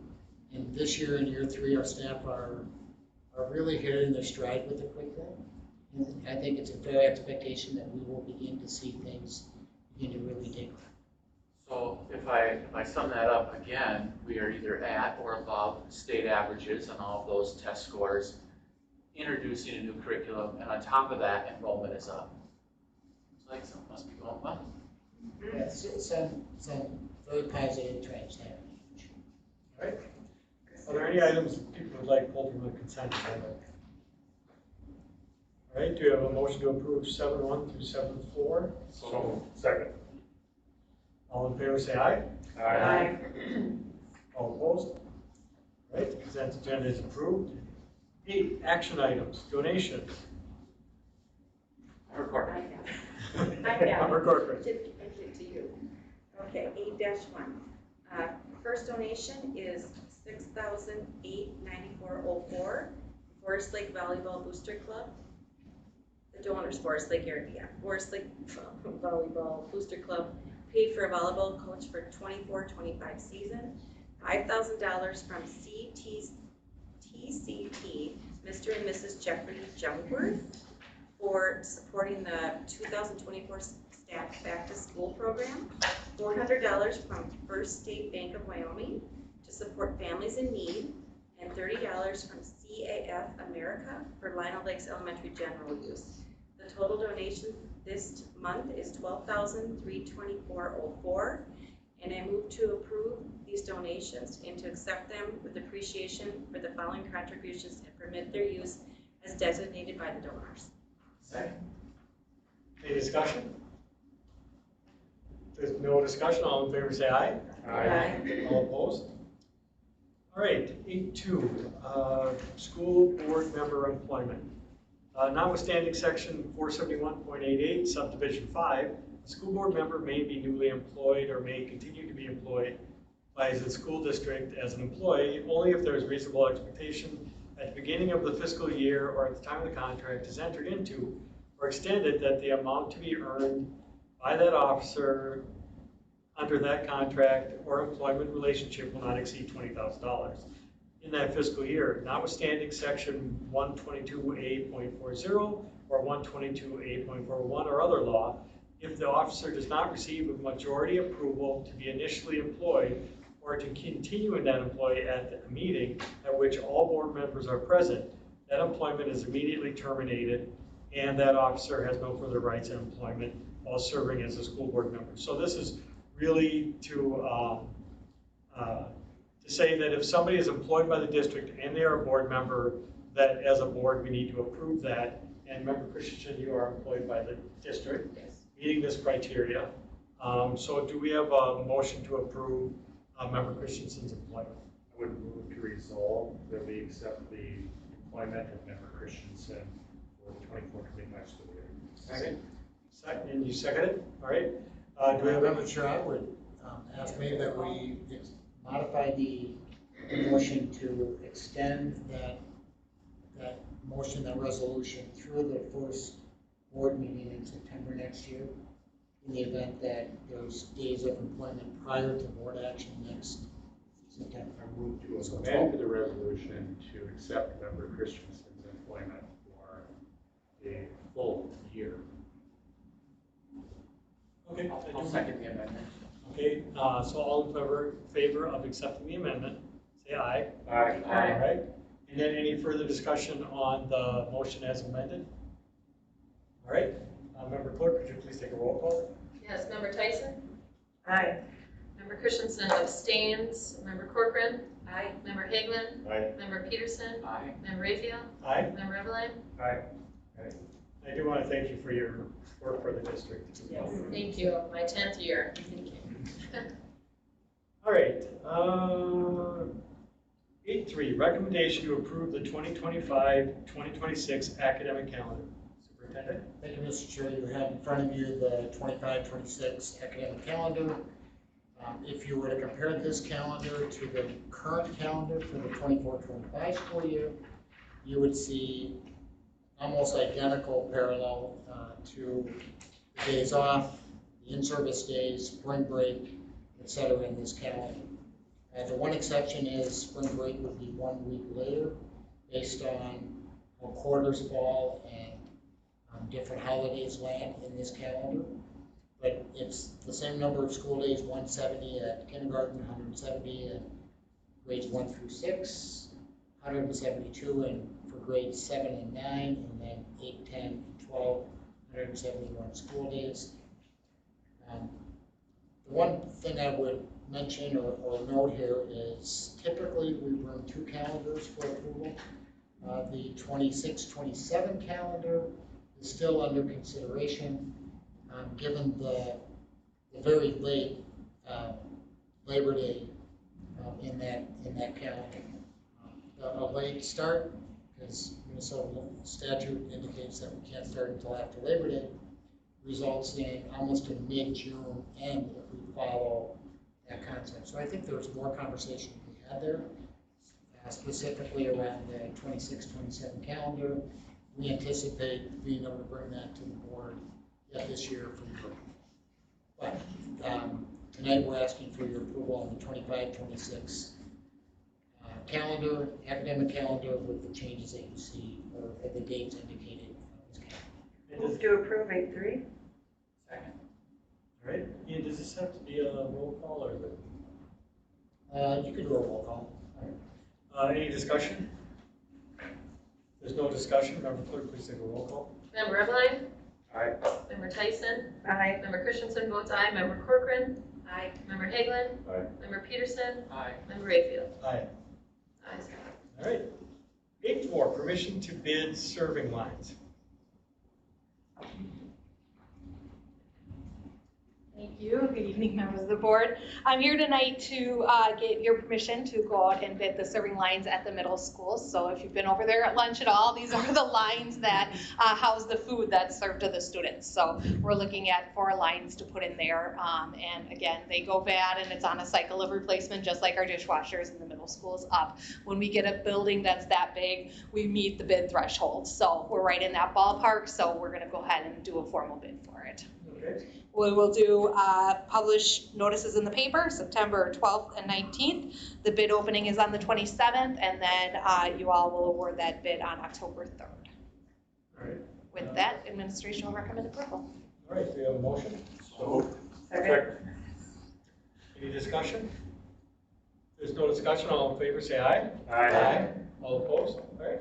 And this year in year three, our staff are really hitting their stride with the curriculum. And I think it's a fair expectation that we will begin to see things begin to really take off. So if I sum that up again, we are either at or above state averages on all of those test scores, introducing a new curriculum, and on top of that, enrollment is up. It's like something must be going well. Yes, some very positive trends there. All right. Are there any items people would like pulled from the consent agenda? All right, do you have a motion to approve 7.1 through 7.4? So, second. All in favor, say aye. Aye. All opposed? All right, consent agenda is approved. 8, action items, donations. Record. I have. Record. To you. Okay, 8-1. First donation is $6,894.04. Forest Lake Volleyball Booster Club. The donors, Forest Lake area, yeah. Forest Lake Volleyball Booster Club paid for a volleyball coach for 24-25 season. $5,000 from TCT, Mr. and Mrs. Jeffrey Jungworth, for supporting the 2024 staff back to school program. $400 from First State Bank of Wyoming to support families in need, and $30 from CAF America for Lionel Lakes Elementary general use. The total donation this month is $12,324.04, and I move to approve these donations and to accept them with appreciation for the following contributions and permit their use as designated by the donors. Second. Any discussion? If there's no discussion, all in favor say aye. Aye. All opposed? All right, 8.2, school board member employment. Notwithstanding section 471.88 subdivision 5, a school board member may be newly employed or may continue to be employed by the school district as an employee only if there is reasonable expectation at the beginning of the fiscal year or at the time of the contract is entered into or extended that the amount to be earned by that officer under that contract or employment relationship will not exceed $20,000 in that fiscal year, notwithstanding section 122A.40 or 122A.41 or other law, if the officer does not receive a majority approval to be initially employed or to continue in that employee at the meeting at which all board members are present, that employment is immediately terminated and that officer has no further rights in employment while serving as a school board member. So this is really to say that if somebody is employed by the district and they are a board member, that as a board we need to approve that. And Member Christensen, you are employed by the district, meeting this criteria. So do we have a motion to approve Member Christensen's employment? I would move to resolve that we accept the employment of Member Christensen for the 24-25 school year. Second. Second, and you second it? All right. Do we have Member Chair, I would ask maybe that we modify the motion to extend that motion, that resolution through the first board meeting in September next year, in the event that there's days of employment prior to board action next September. I move to amend the resolution to accept Member Christensen's employment for a full year. Okay. I'll second the amendment. Okay, so all in favor of accepting the amendment, say aye. Aye. All right. And then any further discussion on the motion as amended? All right, Member Clerk, could you please take a roll call? Yes, Member Tyson? Aye. Member Christensen abstains. Member Corcoran? Aye. Member Hagelin? Aye. Member Peterson? Aye. Member Rayfield? Aye. Member Eveline? Aye. I do want to thank you for your work for the district. Thank you, my 10th year. Thank you. All right, 8.3, recommendation to approve the 2025-2026 academic calendar. Superintendent? Thank you, Mr. Chair. You have in front of you the 25-26 academic calendar. If you were to compare this calendar to the current calendar for the 24-25 school year, you would see almost identical parallel to the days off, the in-service days, spring break, et cetera, in this calendar. The one exception is spring break would be 1 week later based on how quarters fall and different holidays land in this calendar. But it's the same number of school days, 170 at kindergarten, 170 at grades 1 through 6, 172 for grades 7 and 9, and then 8, 10, and 12, 171 school days. The one thing I would mention or note here is typically we run 2 calendars for approval. The 26-27 calendar is still under consideration given the very late Labor Day in that calendar. A late start, because Minnesota statute indicates that we can't start until after Labor Day, results in almost a mid-June end if we follow that concept. So I think there's more conversation to be had there, specifically around the 26-27 calendar. We anticipate being able to bring that to the board yet this year for your. But tonight we're asking for your approval on the 25-26 calendar, academic calendar with the changes that you see or the dates indicated on this calendar. Move to approve 8.3. Second. All right, Ian, does this have to be a roll call or is it? You could do a roll call. Any discussion? There's no discussion. Member Clerk, please take a roll call. Member Eveline? Aye. Member Tyson? Aye. Member Christensen votes aye. Member Corcoran? Aye. Member Hagelin? Aye. Member Peterson? Aye. Member Rayfield? Aye. Ayes. All right. 8.4, permission to bid serving lines. Thank you. Good evening, members of the board. I'm here tonight to get your permission to go out and bid the serving lines at the middle school. So if you've been over there at lunch at all, these are the lines that house the food that's served to the students. So we're looking at 4 lines to put in there. And again, they go bad and it's on a cycle of replacement, just like our dishwashers in the middle schools up. When we get a building that's that big, we meet the bid threshold. So we're right in that ballpark. So we're going to go ahead and do a formal bid for it. Okay. We will do publish notices in the paper September 12th and 19th. The bid opening is on the 27th, and then you all will award that bid on October 3rd. All right. With that, administration will recommend approval. All right, do we have a motion? So Second. Any discussion? If there's no discussion, all in favor say aye. Aye. All opposed? All right.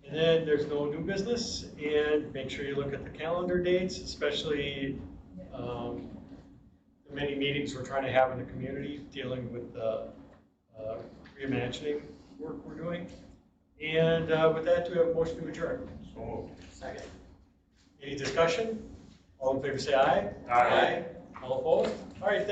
And then there's no new business, and make sure you look at the calendar dates, especially the many meetings we're trying to have in the community dealing with the reimagining work we're doing. And with that, do we have a motion to adjourn? So moved. Second. Any discussion? All in favor say aye. Aye. All opposed? All right.